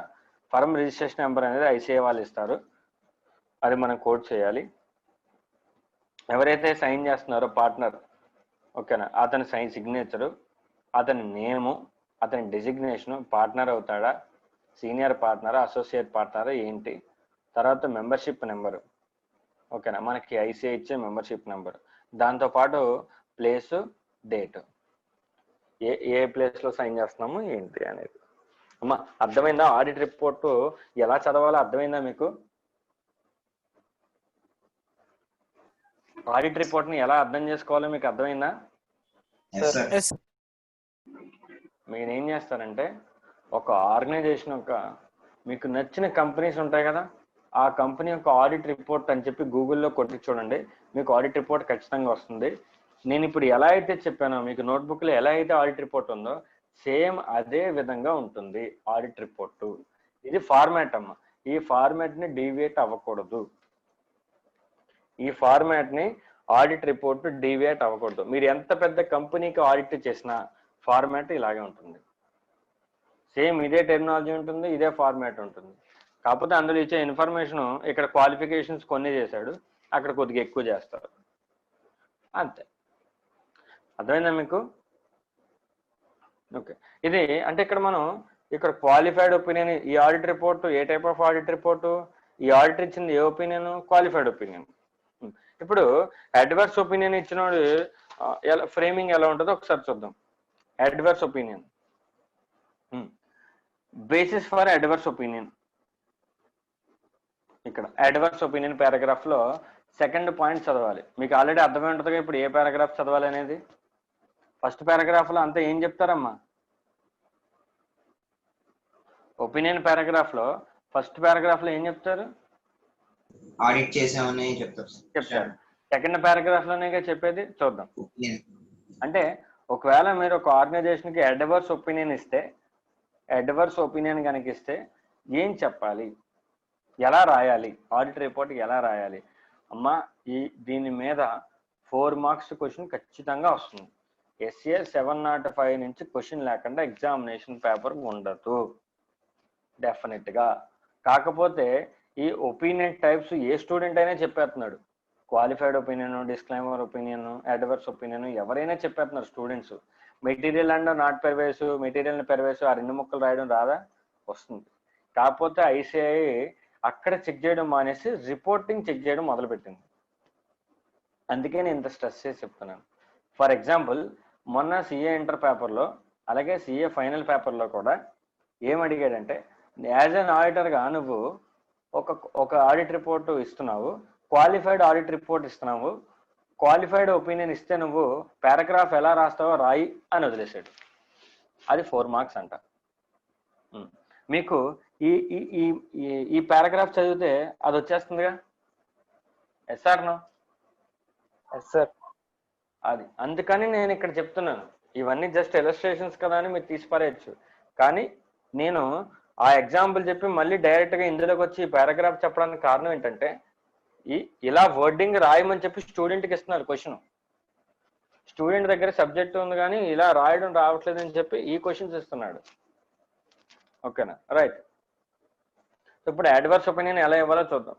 ఫర్మ్ రిజిస్ట్రేషన్ నెంబర్ అనేది ICA వాళ్ళు ఇస్తారు, అది మనం కోడ్ చేయాలి. ఎవరైతే సైన్ చేస్తున్నారో పార్ట్నర్, ఓకేనా, అతని సిగ్నేచరు, అతని నేము, అతని డెసిగ్నేషను, పార్ట్నర్ అవుతాడా, సీనియర్ పార్ట్నరా, అసోసియేట్ పార్ట్నరా ఏంటి, తర్వాత మెంబర్షిప్ నెంబరు, ఓకేనా, మనకి ICA ఇచ్చే మెంబర్షిప్ నెంబర్, దాంతోపాటు ప్లేసు, డేట్, ఏ ప్లేస్లో సైన్ చేస్తున్నాము ఏంటి అనేది. అమ్మా అర్థమైందా? ఆడిట్ రిపోర్టు ఎలా చదవాలో అర్థమైందా మీకు? ఆడిట్ రిపోర్ట్ని ఎలా అర్థం చేసుకోవాలో మీకు అర్థమైందా? Yes, sir. Yes. మీరు ఏం చేస్తారంటే, ఒక ఆర్గనైజేషన్ యొక్క మీకు నచ్చిన కంపెనీస్ ఉంటాయి కదా, ఆ కంపెనీ యొక్క ఆడిట్ రిపోర్ట్ అని చెప్పి గూగుల్లో కొట్టి చూడండి, మీకు ఆడిట్ రిపోర్ట్ ఖచ్చితంగా వస్తుంది. నేను ఇప్పుడు ఎలా అయితే చెప్పానో, మీకు నోట్బుక్లో ఎలా అయితే ఆడిట్ రిపోర్ట్ ఉందో సేమ్ అదే విధంగా ఉంటుంది ఆడిట్ రిపోర్టు. ఇది ఫార్మాట్ అమ్మ, ఈ ఫార్మాట్ని డీవియేట్ అవ్వకూడదు, ఈ ఫార్మాట్ని ఆడిట్ రిపోర్ట్ డీవియేట్ అవ్వకూడదు. మీరు ఎంత పెద్ద కంపెనీకి ఆడిట్ చేసినా ఫార్మాట్ ఇలాగే ఉంటుంది, సేమ్ ఇదే టెర్మినాలజీ ఉంటుంది, ఇదే ఫార్మాట్ ఉంటుంది. కాకపోతే అందులో ఇచ్చే ఇన్ఫర్మేషన్ ఇక్కడ క్వాలిఫికేషన్స్ కొన్ని చేశాడు, అక్కడ కొద్దిగా ఎక్కువ చేస్తారు, అంతే. అర్థమైందా మీకు? ఓకే, ఇది అంటే ఇక్కడ మనం ఇక్కడ క్వాలిఫైడ్ ఒపీనియన్, ఈ audit report A type of audit report, ఈ ఆడిటర్ ఇచ్చింది ఏ ఒపీనియన్, క్వాలిఫైడ్ ఒపీనియన్. ఇప్పుడు అడ్వర్స్ ఒపీనియన్ ఇచ్చినోడు ఎలా ఫ్రేమింగ్ ఎలా ఉంటుందో ఒకసారి చూద్దాం. Adverse opinion, basis for adverse opinion, ఇక్కడ అడ్వర్స్ ఒపీనియన్ పారాగ్రాఫ్ లో సెకండ్ పాయింట్ చదవాలి. మీకు ఆల్రెడీ అర్థమై ఉంటుందిగా ఇప్పుడు ఏ పారాగ్రాఫ్ చదవాలి అనేది. ఫస్ట్ పారాగ్రాఫ్ లో అంతా ఏం చెప్తారమ్మా, ఒపీనియన్ పారాగ్రాఫ్ లో ఫస్ట్ పారాగ్రాఫ్ లో ఏం చెప్తారు, ఆడిట్ చేసామని చెప్తారు. చెప్తారు. సెకండ్ పారాగ్రాఫ్ లోనే చెప్పేది, చూద్దాం. Yeah. అంటే ఒకవేళ మీరు ఒక ఆర్గనైజేషన్ కి అడ్వర్స్ ఒపీనియన్ ఇస్తే, అడ్వర్స్ ఒపీనియన్ కనుక ఇస్తే ఏం చెప్పాలి, ఎలా రాయాలి, ఆడిట్ రిపోర్ట్ ఎలా రాయాలి అమ్మా, దీని మీద 4 మార్క్స్ క్వశ్చన్ ఖచ్చితంగా వస్తుంది. SA 705 నుంచి క్వశ్చన్ లేకుండా ఎగ్జామినేషన్ పేపర్ ఉండదు డెఫినెట్ గా. కాకపోతే ఈ ఒపీనియన్ టైప్స్ ఏ స్టూడెంట్ అయినా చెప్పేస్తున్నాడు, qualified opinion, disclaimer opinion, adverse opinion, ఎవరైనా చెప్పేస్తున్నారు students. Material and not pervasive, material pervasive, ఆ 2 ముక్కలు రాయడం రాదా, వస్తుంది. కాకపోతే ICAI అక్కడ చెక్ చేయడం మానేసి రిపోర్టింగ్ చెక్ చేయడం మొదలుపెట్టింది. అందుకే నేను ఇంత స్ట్రెస్ చేసి చెప్తున్నాను. ఫర్ ఎగ్జాంపుల్ మొన్న CA ఇంటర్ పేపర్లో అలాగే CA ఫైనల్ పేపర్లో కూడా ఏం అడిగాడంటే, యాజ్ అన్ ఆడిటర్గా నువ్వు ఒక ఆడిట్ రిపోర్ట్ ఇస్తున్నావు, క్వాలిఫైడ్ ఆడిట్ రిపోర్ట్ ఇస్తున్నావు, క్వాలిఫైడ్ ఒపీనియన్ ఇస్తే నువ్వు పారాగ్రాఫ్ ఎలా రాస్తావో రాయి అని వదిలేసాడు. అది 4 మార్క్స్ అంట. మీకు ఈ పారాగ్రాఫ్ చదివితే అది వచ్చేస్తుందిగా, ఎస్ఆర్ నో? సార్ అది అందుకని నేను ఇక్కడ చెప్తున్నాను, ఇవన్నీ జస్ట్ ఇలస్ట్రేషన్స్ కదా అని మీరు తీసిపారేయచ్చు. కానీ నేను ఆ ఎగ్జాంపుల్ చెప్పి మళ్ళీ డైరెక్ట్గా ఇందులోకి వచ్చి ఈ పారాగ్రాఫ్ చెప్పడానికి కారణం ఏంటంటే, ఇలా వర్డింగ్ రాయమని చెప్పి స్టూడెంట్కి ఇస్తున్నారు క్వశ్చన్. స్టూడెంట్ దగ్గర సబ్జెక్ట్ ఉంది కానీ ఇలా రాయడం రావట్లేదు అని చెప్పి ఈ క్వశ్చన్స్ ఇస్తున్నాడు. ఓకేనా? రైట్. ఇప్పుడు అడ్వర్స్ ఒపీనియన్ ఎలా ఇవ్వాలో చూద్దాం.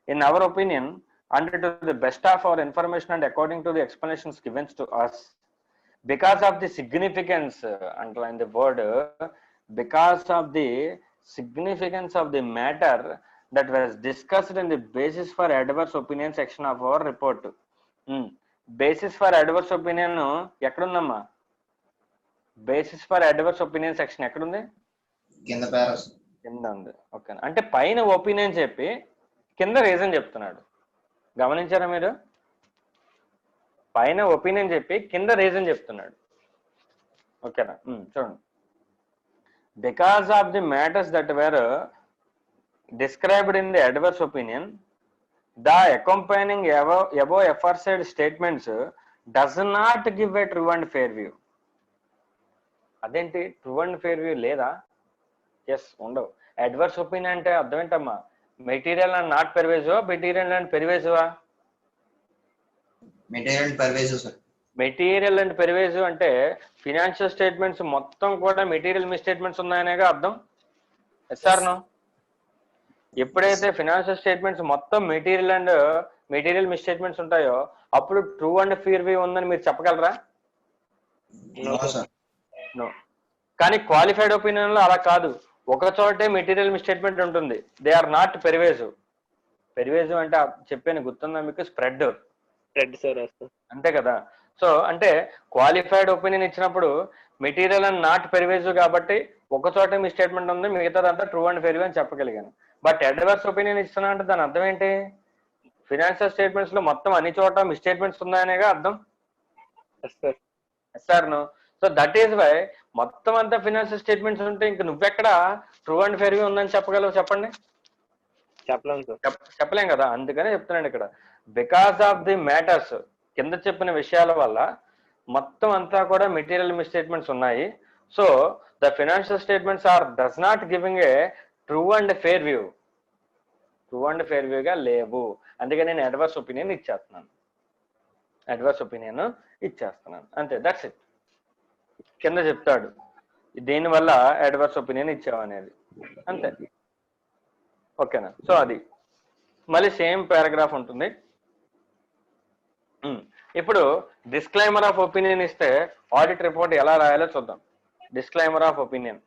In our opinion, and to the best of our information and according to the explanations given to us, because of the significance, underline the word, because of the significance of the matter that was discussed in the basis for adverse opinion section of our report. Basis for adverse opinion ఎక్కడుందమ్మా? Basis for adverse opinion section ఎక్కడుంది? కింద paras కింద ఉంది. Okay, అంటే పైన opinion చెప్పి కింద reason చెప్తున్నాడు. గమనించారా మీరు? పైన ఒపీనియన్ చెప్పి కింద రీజన్ చెప్తున్నాడు. ఓకేనా? చూడండి. Because of the matters that were described in the adverse opinion, the accompanying above aforesaid statements does not give a true and fair view. అదేంటి ట్రూ అండ్ ఫేర్ వ్యూ లేదా? ఎస్, ఉండవు. Adverse opinion అంటే అర్థం ఏంటమ్మా? Material and not పెర్వేజివా, material and పెర్వేజివా? Material and pervasive అంటే financial statements మొత్తం కూడా మెటీరియల్ మిస్టేట్మెంట్స్ ఉన్నాయనేగా అర్థం. Yes or no? ఎప్పుడైతే ఫినాన్షియల్ స్టేట్మెంట్స్ మొత్తం మెటీరియల్ మిస్టేట్మెంట్స్ ఉంటాయో అప్పుడు ట్రూ అండ్ ఫేర్ వ్యూ ఉందని మీరు చెప్పగలరా? నో. కానీ క్వాలిఫైడ్ ఒపీనియన్ లో అలా కాదు. ఒక చోటే మెటీరియల్ మిస్టేట్మెంట్ ఉంటుంది. They are not pervasive. Pervasive అంటే చెప్పాను, గుర్తుందా మీకు? స్ప్రెడ్ అంతే కదా. సో అంటే క్వాలిఫైడ్ ఒపీనియన్ ఇచ్చినప్పుడు మెటీరియల్ అండ్ నాట్ పెర్వేజివ్ కాబట్టి ఒక చోట మిస్టేట్మెంట్ ఉంది, మిగతాదంతా ట్రూ అండ్ ఫేర్ వ్యూ అని చెప్పగలిగాను. బట్ అడ్వర్స్ ఒపీనియన్ ఇస్తున్నా అంటే దాని అర్థం ఏంటి? ఫినాన్షియల్ స్టేట్మెంట్స్ లో మొత్తం అన్ని చోట మిస్టేట్మెంట్స్ ఉన్నాయనేగా అర్థం. Sir no. So that is why మొత్తం అంతా ఫినాన్షియల్ స్టేట్మెంట్స్ ఉంటే ఇంక నువ్వెక్కడ ట్రూ అండ్ ఫేర్ వ్యూ ఉందని చెప్పగలవు? చెప్పండి. చెప్పలేం కదా. అందుకనే చెప్తున్నాను ఇక్కడ, బికాస్ ఆఫ్ ది మ్యాటర్స్, కింద చెప్పిన విషయాల వల్ల మొత్తం అంతా కూడా మెటీరియల్ మిస్టేట్మెంట్స్ ఉన్నాయి. So the financial statements are does not giving a true and fair view. True and fair వ్యూగా లేవు. అందుకే నేను అడ్వర్స్ ఒపీనియన్ ఇచ్చేస్తున్నాను. అంతే, దట్స్ ఇట్. కింద చెప్తాడు దీనివల్ల అడ్వర్స్ ఒపీనియన్ ఇచ్చావనేది, అంతే. ఓకేనా? సో అది మళ్ళీ సేమ్ పారాగ్రాఫ్ ఉంటుంది. ఇప్పుడు డిస్క్లైమర్ ఆఫ్ ఒపీనియన్ ఇస్తే ఆడిట్ రిపోర్ట్ ఎలా రాయాలో చూద్దాం. డిస్క్లైమర్ ఆఫ్ ఒపీనియన్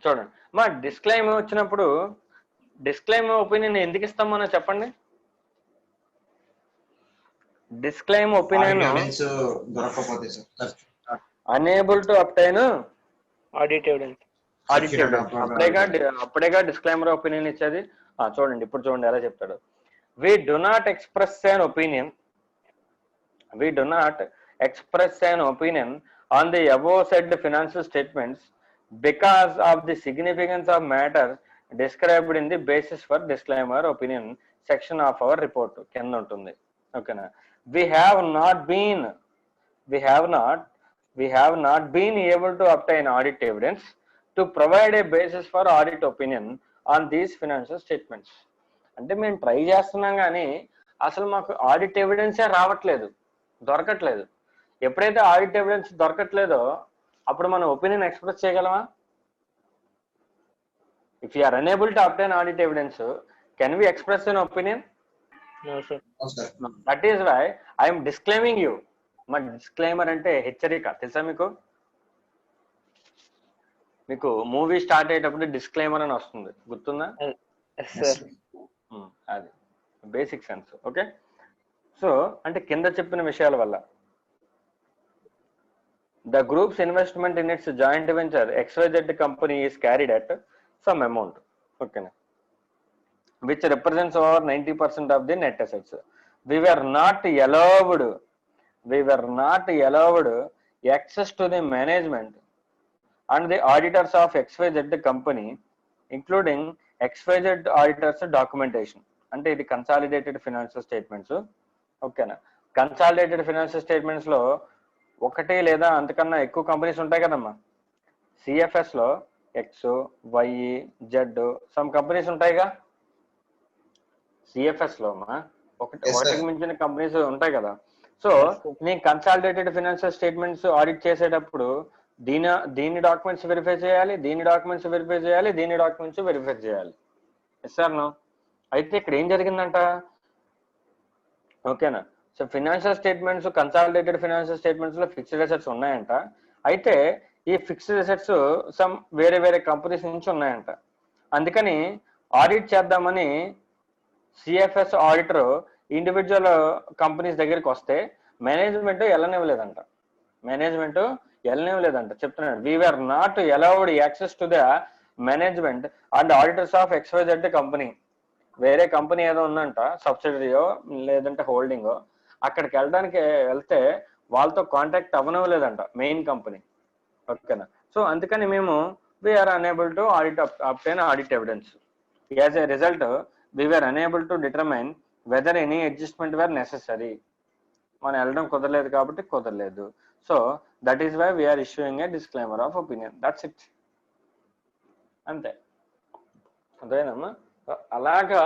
చూడండి. మా డిస్క్లైమర్ వచ్చినప్పుడు డిస్క్లైమర్ ఒపీనియన్ ఎందుకు ఇస్తాం మనం చెప్పండి? Disclaimer opinion unable to obtain audit evidence. అప్పుడేగా డిస్క్లైమర్ ఒపీనియన్ ఇచ్చేది. చూడండి, ఇప్పుడు చూడండి ఎలా చెప్తాడు. We do not express an opinion on the above said financial statements because of the significance of matter described in the basis for disclaimer opinion section of our report. కింద ఉంటుంది. ఓకేనా? We have not been able to obtain audit evidence to provide a basis for audit opinion on these financial statements. అంటే మేము try చేస్తున్నాం కానీ అసలు మాకు audit ఎవిడెన్సే దొరకట్లేదు. ఎప్పుడైతే ఆడిట్ ఎవిడెన్స్ దొరకట్లేదో అప్పుడు మనం ఒపీనియన్ ఎక్స్ప్రెస్ చేయగలమా? If you are unable to obtain audit evidence, can we express an opinion? That is why I'm disclaiming you. మా డిస్క్లైమర్ అంటే హెచ్చరిక, తెలుసా మీకు? మీకు మూవీ స్టార్ట్ అయ్యేటప్పుడు డిస్క్లైమర్ అని వస్తుంది, గుర్తుందా? అది బేసిక్ సెన్స్. ఓకే, సో అంటే కింద చెప్పిన విషయాల వల్ల the group's investment in its joint venture XYZ company is carried at some amount, okay, which represents over 90% of the net assets. We were not allowed access to the management and the auditors of XYZ company, including XYZ auditors documentation. అంటే ఇది consolidated financial statements. ఓకేనా? Consolidated financial statements లో ఒకటి లేదా అంతకన్నా ఎక్కువ companies ఉంటాయి కదమ్మా. సిఎఫ్ఎస్ లో X, Y, Z some companies ఉంటాయిగా. సిఎఫ్ఎస్ లో ఒకటికి మించిన కంపెనీస్ ఉంటాయి కదా. సో నేను కన్సాలిడేటెడ్ ఫినాన్షియల్ స్టేట్మెంట్స్ ఆడిట్ చేసేటప్పుడు దీని డాక్యుమెంట్స్ వెరిఫై చేయాలి, దీని డాక్యుమెంట్స్ వెరిఫై చేయాలి, దీని డాక్యుమెంట్స్ వెరిఫై చేయాలి. Yes sir no? అయితే ఇక్కడ ఏం జరిగిందంట? ఓకేనా? So financial statements, consolidated financial statements లో ఫిక్స్డ్ అసెట్స్ ఉన్నాయంట. అయితే ఈ ఫిక్స్డ్ అసెట్స్ సమ్ వేరే వేరే కంపెనీస్ నుంచి ఉన్నాయంట. అందుకని ఆడిట్ చేద్దామని సిఎఫ్ఎస్ ఆడిటర్ ఇండివిజువల్ కంపెనీస్ దగ్గరికి వస్తే మేనేజ్మెంట్ వెళ్ళనివ్వలేదంట. చెప్తున్నాడు, we are not allowed access to the management and auditors of XYZ company. వేరే కంపెనీ ఏదో ఉందంట, సబ్సిడరీయో లేదంటే హోల్డింగో, అక్కడికి వెళ్తే వాళ్ళతో కాంటాక్ట్ అవ్వనివ్వలేదంట మెయిన్ కంపెనీ. ఓకేనా. సో అందుకని మేము we are unable to obtain audit evidence. As a result, we were unable to determine whether any adjustment were necessary. మనం వెళ్ళడం కుదరలేదు కాబట్టి కుదరలేదు. So that is why we are issuing a disclaimer of opinion. That's it. అంతే, అదేనమ్మా. అలాగా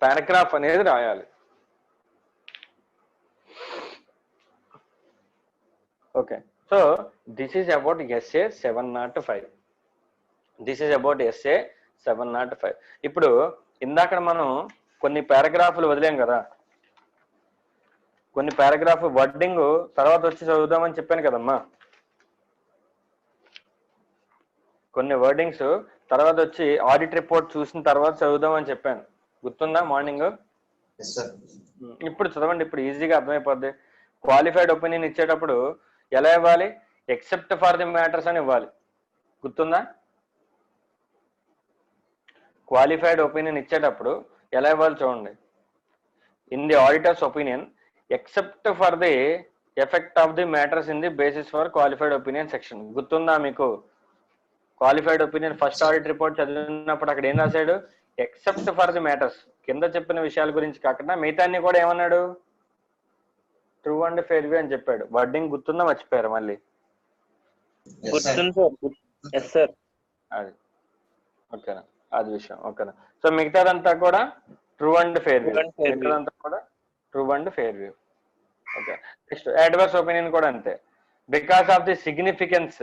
paragraph అనేది రాయాలి. Okay. So this is about SA 705. ఇప్పుడు ఇందాక మనం కొన్ని పారాగ్రాఫ్లు వదిలేం కదా, కొన్ని పారాగ్రాఫ్ వర్డింగ్ తర్వాత వచ్చి చదువుదామని చెప్పాను కదమ్మా. కొన్ని వర్డింగ్స్ తర్వాత వచ్చి ఆడిట్ రిపోర్ట్ చూసిన తర్వాత చదువుదామని చెప్పాను, గుర్తుందా మార్నింగ్? ఇప్పుడు చదవండి, ఇప్పుడు ఈజీగా అర్థమైపోద్ది. క్వాలిఫైడ్ ఒపీనియన్ ఇచ్చేటప్పుడు ఎలా ఇవ్వాలి? ఎక్సెప్ట్ ఫర్ ది మ్యాటర్స్ అని ఇవ్వాలి, గుర్తుందా? క్వాలిఫైడ్ ఒపీనియన్ ఇచ్చేటప్పుడు ఎలా ఇవ్వాలి చూడండి. In the auditors opinion except for the effect of the matters in the basis for qualified opinion section. గుర్తుందా మీకు? Qualified opinion first audit report చదివినప్పుడు అక్కడ ఏం రాశాడు? ఎక్సెప్ట్ ఫర్ ది మ్యాటర్స్, కింద చెప్పిన విషయాల గురించి కాకుండా మిగతాన్ని కూడా ఏమన్నాడు? ట్రూ అండ్ ఫెయిర్ వ్యూ అని చెప్పాడు. వర్డింగ్ గుర్తుందా, మర్చిపోయారు మళ్ళీ? అది ఓకేనా, అది విషయం. ఓకేనా. సో మిగతాదంతా కూడా true and fair view, okay. Next adverse opinion కూడా అంతే. బికాస్ ఆఫ్ ది సిగ్నిఫికెన్స్,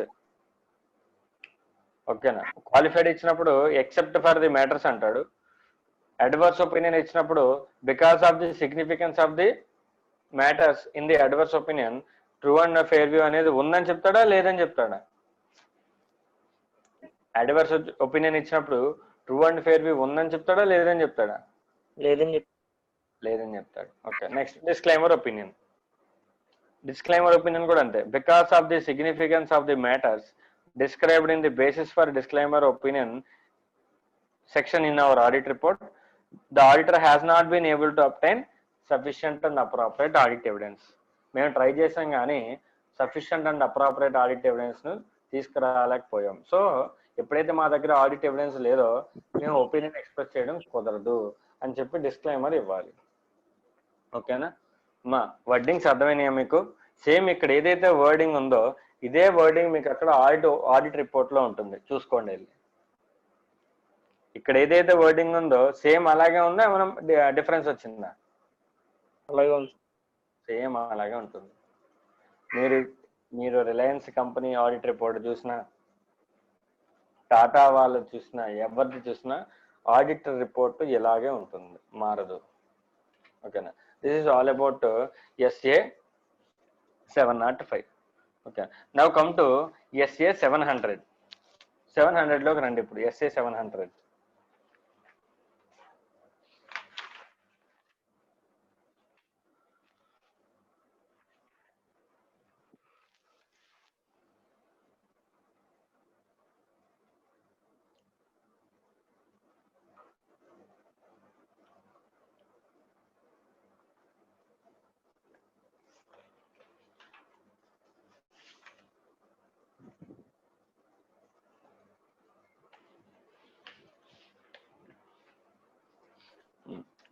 ఓకేనా. క్వాలిఫైడ్ ఇచ్చినప్పుడు ఎక్సెప్ట్ ఫర్ ది మ్యాటర్స్ అంటాడు. అడ్వర్స్ ఒపీనియన్ ఇచ్చినప్పుడు because of the significance of the matters in the adverse opinion true and fair view అనేది ఉందని చెప్తాడా లేదని చెప్తాడా? అడ్వర్స్ ఒపీనియన్ ఇచ్చినప్పుడు ట్రూ అండ్ ఫెయిర్ వ్యూ ఉందని చెప్తాడా లేదని చెప్తాడా? లేదని చెప్తాడు. ఓకే. నెక్స్ట్ డిస్క్లైమర్ ఒపీనియన్ కూడా అంతే. Because of the significance of the matters described in the basis for disclaimer opinion section in our audit report, the auditor has not been able to obtain sufficient and appropriate audit evidence. మేము try చేసాం కానీ sufficient and appropriate audit evidence ను తీసుకురాలేకపోయాం. So ఎప్పుడైతే మా దగ్గర audit evidence లేదో మేము opinion express చేయడం కుదరదు అని చెప్పి డిస్క్లైమర్ ఇవ్వాలి. ఓకేనా మా వర్డింగ్స్ అర్థమైనాయా మీకు? సేమ్ ఇక్కడ ఏదైతే వర్డింగ్ ఉందో ఇదే వర్డింగ్ మీకు అక్కడ ఆడిట్ రిపోర్ట్ లో ఉంటుంది, చూసుకోండి వెళ్ళి. ఇక్కడ ఏదైతే వర్డింగ్ ఉందో సేమ్ అలాగే ఉందా, మనం డిఫరెన్స్ వచ్చిందా? అలాగే ఉంది, సేమ్ అలాగే ఉంటుంది. మీరు రిలయన్స్ కంపెనీ ఆడిట్ రిపోర్ట్ చూసినా, టాటా వాళ్ళు చూసినా, ఎవరిది చూసినా ఆడిట్ రిపోర్ట్ ఇలాగే ఉంటుంది, మారదు. ఓకేనా. This is all about SA 705. Okay. Now come to SA 700. 700లోకి రండి. ఇప్పుడు SA 700.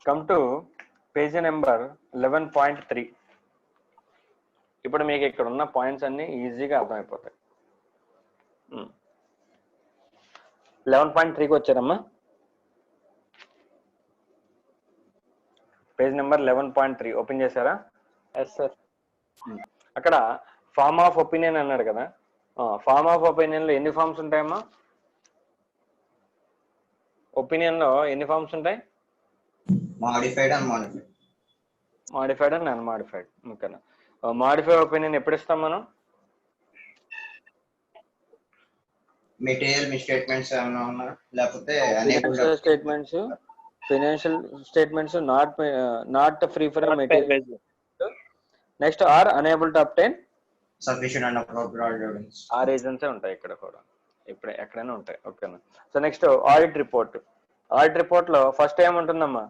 Come to page number 11.3. ఇప్పుడు మీకు ఇక్కడ ఉన్న పాయింట్స్ అన్ని ఈజీగా అర్థమైపోతాయి. 11.3కి వచ్చారమ్మా. పేజ్ నెంబర్ 11.3 ఓపెన్ చేశారా? Yes sir. అక్కడ ఫార్మ్ ఆఫ్ ఒపీనియన్ అన్నాడు కదా. ఫార్మ్ ఆఫ్ ఒపీనియన్ లో ఎన్ని ఫార్మ్స్ ఉంటాయమ్మా? ఒపీనియన్ లో ఎన్ని ఫార్మ్స్ ఉంటాయి? Modified and modified. Modified and unmodified. ఓకేనా. మాడిఫైడ్ ఒపీనియన్ ఎప్పుడు ఇస్తాం మనం? మెటీరియల్ మిస్టేట్మెంట్స్ ఏమైనా ఉన్నా లేకపోతే financial statements not free from material. Next or unable to obtain sufficient and appropriate evidence. ఆ రీజన్సే ఉంటాయి ఇక్కడ కూడా, ఇప్పుడు ఎక్కడైనా ఉంటాయి. ఓకేనా. So next audit report. Audit report లో ఫస్ట్ ఏముంటుందమ్మా?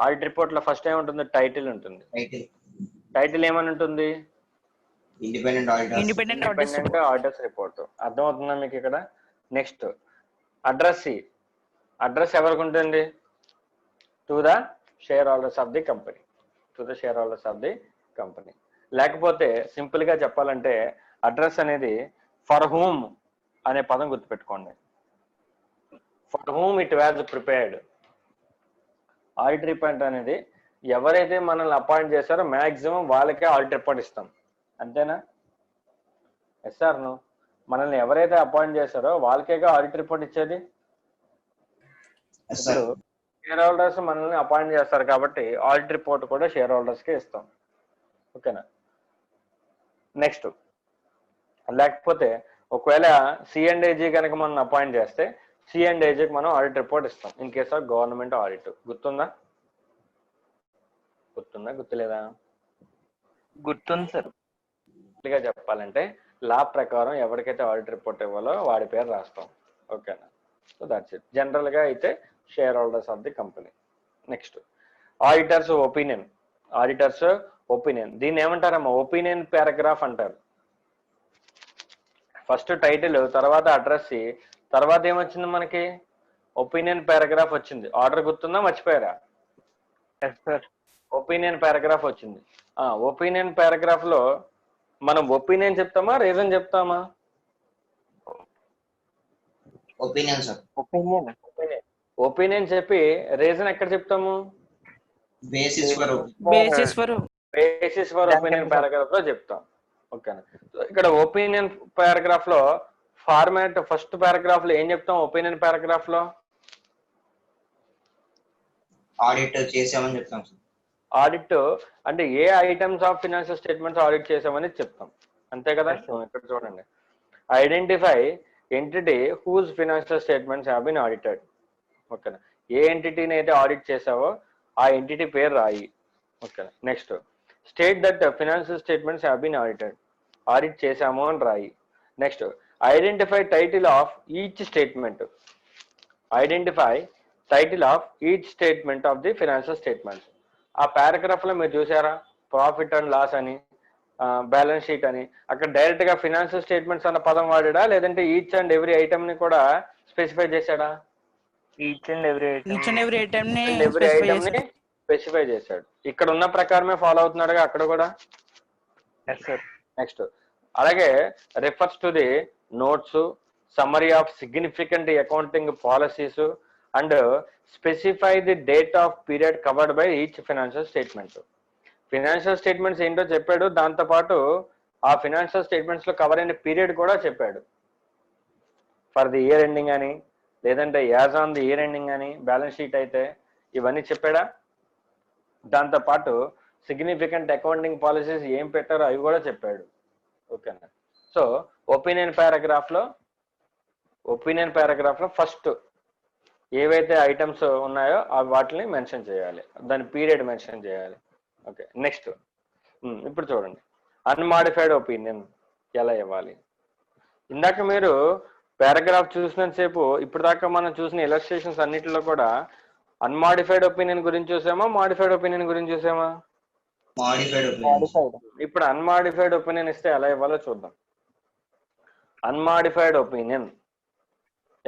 ఆడిట్ రిపోర్ట్ లో ఫస్ట్ ఏముంటుంది? టైటిల్ ఉంటుంది. టైటిల్ ఏమని ఉంటుంది? Independent auditors report. అర్థమవుతుందా మీకు ఇక్కడ? Next address. అడ్రస్ ఎవరికి ఉంటుంది? To the share holders of the company. లేకపోతే సింపుల్ గా చెప్పాలంటే అడ్రస్ అనేది ఫర్ హూమ్ అనే పదం గుర్తుపెట్టుకోండి. For whom it was prepared. Audit report అనేది ఎవరైతే మనల్ని అపాయింట్ చేశారో మ్యాక్సిమం వాళ్ళకే ఆడిట్ రిపోర్ట్ ఇస్తాం. అంతేనా? Yes or no? మనల్ని ఎవరైతే అపాయింట్ చేశారో వాళ్ళకేగా ఆడిట్ రిపోర్ట్ ఇచ్చేది. ఇప్పుడు షేర్ హోల్డర్స్ మనల్ని అపాయింట్ చేస్తారు కాబట్టి ఆడిట్ రిపోర్ట్ కూడా షేర్ హోల్డర్స్కే ఇస్తాం. ఓకేనా. నెక్స్ట్ లేకపోతే ఒకవేళ సిఎండ్ఏజీ కనుక మనం అపాయింట్ చేస్తే సిఎండ్ఏజీకి మనం ఆడిట్ రిపోర్ట్ ఇస్తాం in case of government audit. గుర్తుందా? గుర్తులేదా? గుర్తుంది సార్. గా చెప్పాలంటే లా ప్రకారం ఎవరికైతే ఆడిట్ రిపోర్ట్ ఇవ్వాలో వాడి పేరు రాస్తాం. ఓకేనా. So that's it. జనరల్ గా అయితే share holders of the company. Next auditors opinion. దీన్ని ఏమంటారమ్మా? ఒపీనియన్ పారాగ్రాఫ్ అంటారు. ఫస్ట్ టైటిల్, తర్వాత అడ్రస్, తర్వాత ఏమొచ్చింది మనకి? ఒపీనియన్ పారాగ్రాఫ్ వచ్చింది. ఆర్డర్ గుర్తుందా? మర్చిపోయారా? ఒపీనియన్ పారాగ్రాఫ్ వచ్చింది. ఒపీనియన్ పారాగ్రాఫ్ లో మనం ఒపీనియన్ చెప్తామా రీజన్ చెప్తామా? ఒపీనియన్ చెప్పి రీజన్ ఎక్కడ చెప్తాము? బేసిస్ ఫర్ ఒపీనియన్ పారాగ్రాఫ్ లో చెప్తాం. ఓకేనా. ఇక్కడ ఒపీనియన్ పారాగ్రాఫ్ లో ఫార్మాట్ ఫస్ట్ పారాగ్రాఫ్ లో ఏం చెప్తాం? ఒపీనియన్ పారాగ్రాఫ్ లో ఆడిట్ చేసామని చెప్తాం. ఆడిట్ అంటే ఏ items of financial statements audit చేసామని చెప్తాం. అంతే కదా. ఇక్కడ చూడండి, identify entity whose financial statements have been audited. ఓకేనా. ఏ ఎంటిటీని అయితే ఆడిట్ చేసావో ఆ ఎంటిటీ పేరు రాయి. ఓకేనా. Next state that financial statements have been audited. Audit చేసాము అని రాయి. Next identify title of each statement. Of the financial statements. ఆ పారాగ్రాఫ్ లో మీరు చూసారా? ప్రాఫిట్ అండ్ లాస్ అని, బ్యాలెన్స్ షీట్ అని, అక్కడ డైరెక్ట్ గా ఫినాన్షియల్ స్టేట్మెంట్స్ అన్న పదం వాడా లేదంటే ఈచ్ అండ్ ఎవ్రీ ఐటమ్ ని కూడా స్పెసిఫై చేశాడా? ఈచ్ అండ్ ఎవ్రీ ఐటమ్ ని స్పెసిఫై చేశాడు. ఇక్కడ ఉన్న ప్రకారమే ఫాలో అవుతున్నాడుగా అక్కడ కూడా. నెక్స్ట్ అలాగే refers to the notes, summary of significant accounting policies and specify the date of period covered by each financial statement. Financial statements ఏంటో చెప్పాడు, దాంతో పాటు ఆ ఫినాన్షియల్ స్టేట్మెంట్స్ లో కవర్ అయిన పీరియడ్ కూడా చెప్పాడు. ఫర్ ది ఇయర్ ఎండింగ్ అని, లేదంటే as on the year ending అని బ్యాలెన్స్ షీట్ అయితే ఇవన్నీ చెప్పాడా? దాంతో పాటు సిగ్నిఫికెంట్ అకౌంటింగ్ పాలసీస్ ఏం పెట్టారో అవి కూడా చెప్పాడు. ఓకేనా. సో ఒపీనియన్ పారాగ్రాఫ్ లో ఫస్ట్ ఏవైతే ఐటమ్స్ ఉన్నాయో వాటిని మెన్షన్ చేయాలి, దాని పీరియడ్ మెన్షన్ చేయాలి. ఓకే. నెక్స్ట్ ఇప్పుడు చూడండి, అన్మాడిఫైడ్ ఒపీనియన్ ఎలా ఇవ్వాలి. ఇందాక మీరు పారాగ్రాఫ్ చూసినంతసేపు ఇప్పుడు దాకా మనం చూసిన ఇలస్ట్రేషన్స్ అన్నిటిలో కూడా అన్మాడిఫైడ్ ఒపీనియన్ గురించి చూసామా, మాడిఫైడ్ ఒపీనియన్ గురించి చూసామా? ఇప్పుడు అన్మాడిఫైడ్ ఒపీనియన్ ఇస్తే ఎలా ఇవ్వాలో చూద్దాం. అన్మాడిఫైడ్ ఒపీనియన్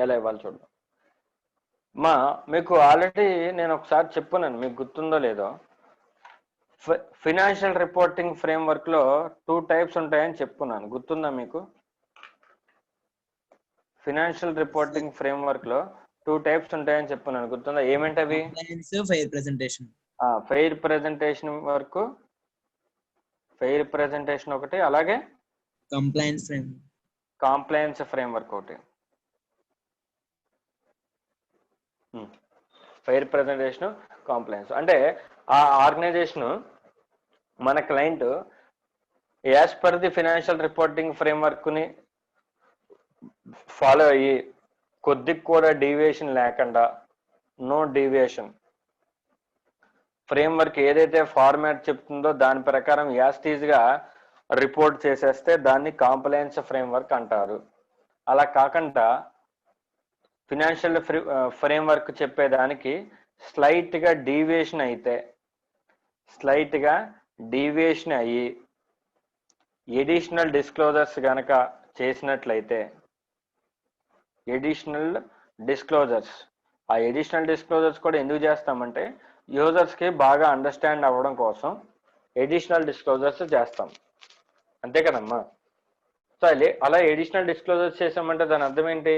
ఎలా ఇవ్వాలి చూద్దాం. మీకు ఆల్రెడీ నేను ఒకసారి చెప్పున్నాను, మీకు గుర్తుందో లేదో. ఫినాన్షియల్ రిపోర్టింగ్ ఫ్రేమ్వర్క్ లో 2 టైప్స్ ఉంటాయని చెప్పుకున్నాను, గుర్తుందా మీకు? ఫినాన్షియల్ రిపోర్టింగ్ ఫ్రేమ్వర్క్ లో 2 టైప్స్ ఉంటాయని చెప్పుకున్నాను, గుర్తుందా? ఏమేంటవి? ఫెయిర్ ప్రెజెంటేషన్ వరకు, ఫెయిర్ ప్రెజెంటేషన్ ఒకటి, అలాగే కాంప్లయన్స్ ఫ్రేమ్వర్క్ ఒకటి. ఫెయిర్ ప్రెజెంటేషన్ కాంప్లైన్స్ అంటే ఆ ఆర్గనైజేషన్ మన client as per the financial reporting ఫ్రేమ్వర్క్ని ఫాలో అయ్యి కొద్దిగా కూడా డీవియేషన్ లేకుండా, నో డీవియేషన్, ఫ్రేమ్వర్క్ ఏదైతే ఫార్మాట్ చెప్తుందో దాని ప్రకారం యాస్టీజ్గా రిపోర్ట్ చేసేస్తే దాన్ని కాంప్లయన్స్ ఫ్రేమ్వర్క్ అంటారు. అలా కాకుండా ఫినాన్షియల్ ఫ్రేమ్వర్క్ చెప్పేదానికి స్లైట్గా డీవియేషన్ అయ్యి ఎడిషనల్ డిస్క్లోజర్స్ కనుక చేసినట్లయితే, ఎడిషనల్ డిస్క్లోజర్స్ కూడా ఎందుకు చేస్తామంటే యూజర్స్కి బాగా అండర్స్టాండ్ అవ్వడం కోసం ఎడిషనల్ డిస్క్లోజర్స్ చేస్తాం, అంతే కదమ్మా. సో అలా ఎడిషనల్ డిస్క్లోజర్స్ చేసామంటే దాని అర్థం ఏంటి?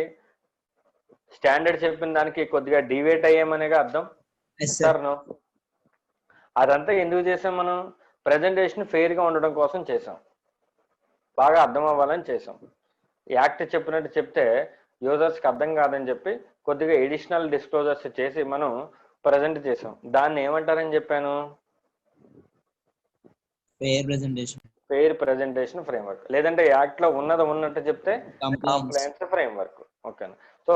స్టాండర్డ్ చెప్పిన దానికి కొద్దిగా డివేట్ అయ్యామనేగా అర్థం. సార్ నో, అదంతా ఎందుకు చేసాం? మనం ప్రజెంటేషన్ ఫెయిర్గా ఉండడం కోసం చేసాం, బాగా అర్థం అవ్వాలని చేసాం. యాక్ట్ చెప్పినట్టు చెప్తే యూజర్స్కి అర్థం కాదని చెప్పి కొద్దిగా ఎడిషనల్ డిస్క్లోజర్స్ చేసి మనం ప్రజెంట్ చేసాం. దాన్ని ఏమంటారని చెప్పాను? Fair presentation framework. లేదంటే యాక్ట్ లో ఉన్నట్టు చెప్తే కాంప్లయన్స్ ఫ్రేమ్వర్క్. ఓకేనా? సో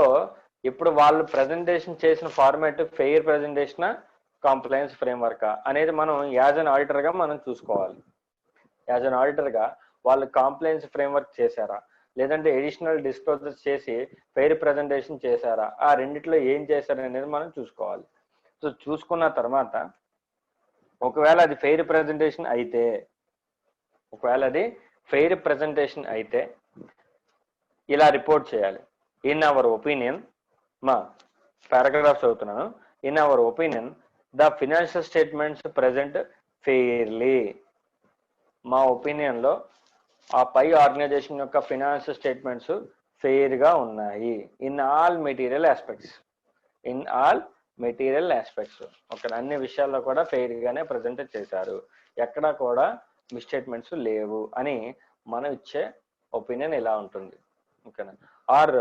ఇప్పుడు వాళ్ళు ప్రెజెంటేషన్ చేసిన format fair presentation compliance framework అనేది మనం యాజ్ అన్ ఆడిటర్ గా మనం చూసుకోవాలి. యాజ్ అన్ ఆడిటర్ గా వాళ్ళు కాంప్లయన్స్ ఫ్రేమ్వర్క్ చేశారా, లేదంటే ఎడిషనల్ డిస్క్లోజర్స్ చేసి ఫెయిర్ ప్రెజెంటేషన్ చేశారా, ఆ రెండిట్లో ఏం చేశారు అనేది మనం చూసుకోవాలి. సో చూసుకున్న తర్వాత ఒకవేళ అది ఫెయిర్ ప్రెజెంటేషన్ అయితే ఇలా రిపోర్ట్ చేయాలి. ఇన్ అవర్ ఒపీనియన్, మా పారాగ్రాఫ్స్ అవుతున్నాను. In our opinion the financial statements present fairly. మా ఒపీనియన్ లో ఆ పై ఆర్గనైజేషన్ యొక్క ఫినాన్షియల్ స్టేట్మెంట్స్ ఫెయిర్ గా ఉన్నాయి. In all material aspects. Okay, అన్ని విషయాల్లో కూడా ఫెయిర్ గానే ప్రజెంట్ చేశారు, ఎక్కడా కూడా మిస్టేట్మెంట్స్ లేవు అని మనం ఇచ్చే ఒపీనియన్ ఇలా ఉంటుంది. ఓకేనా? ఆర్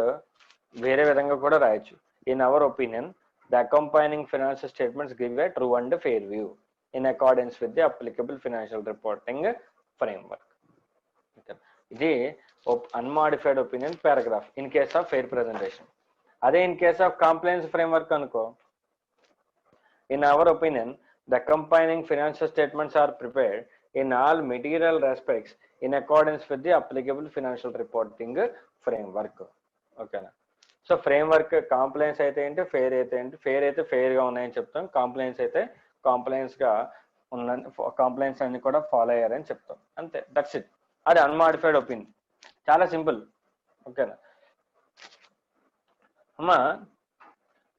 వేరే విధంగా కూడా రాయొచ్చు. In our opinion the accompanying financial statements give a true and fair view in accordance with the applicable financial reporting framework. ఇది unmodified opinion paragraph in case of fair presentation. అదే in case of compliance framework అనుకో, in our opinion the accompanying financial statements are prepared in all material respects in accordance with the applicable financial reporting framework. ఓకేనా? So framework compliance అయితే ఏంటి, fair అయితే ఏంటి. Fair అయితే fair గా ఉన్నాయని చెప్తాం, కాంప్లయన్స్ అయితే కాంప్లయన్స్ గా ఉన్న కాంప్లయన్స్ అన్ని కూడా ఫాలో అయ్యారని చెప్తాం, అంతే. That's it. అది అన్మాడిఫైడ్ ఒపీనియన్, చాలా సింపుల్. ఓకేనా అమ్మా?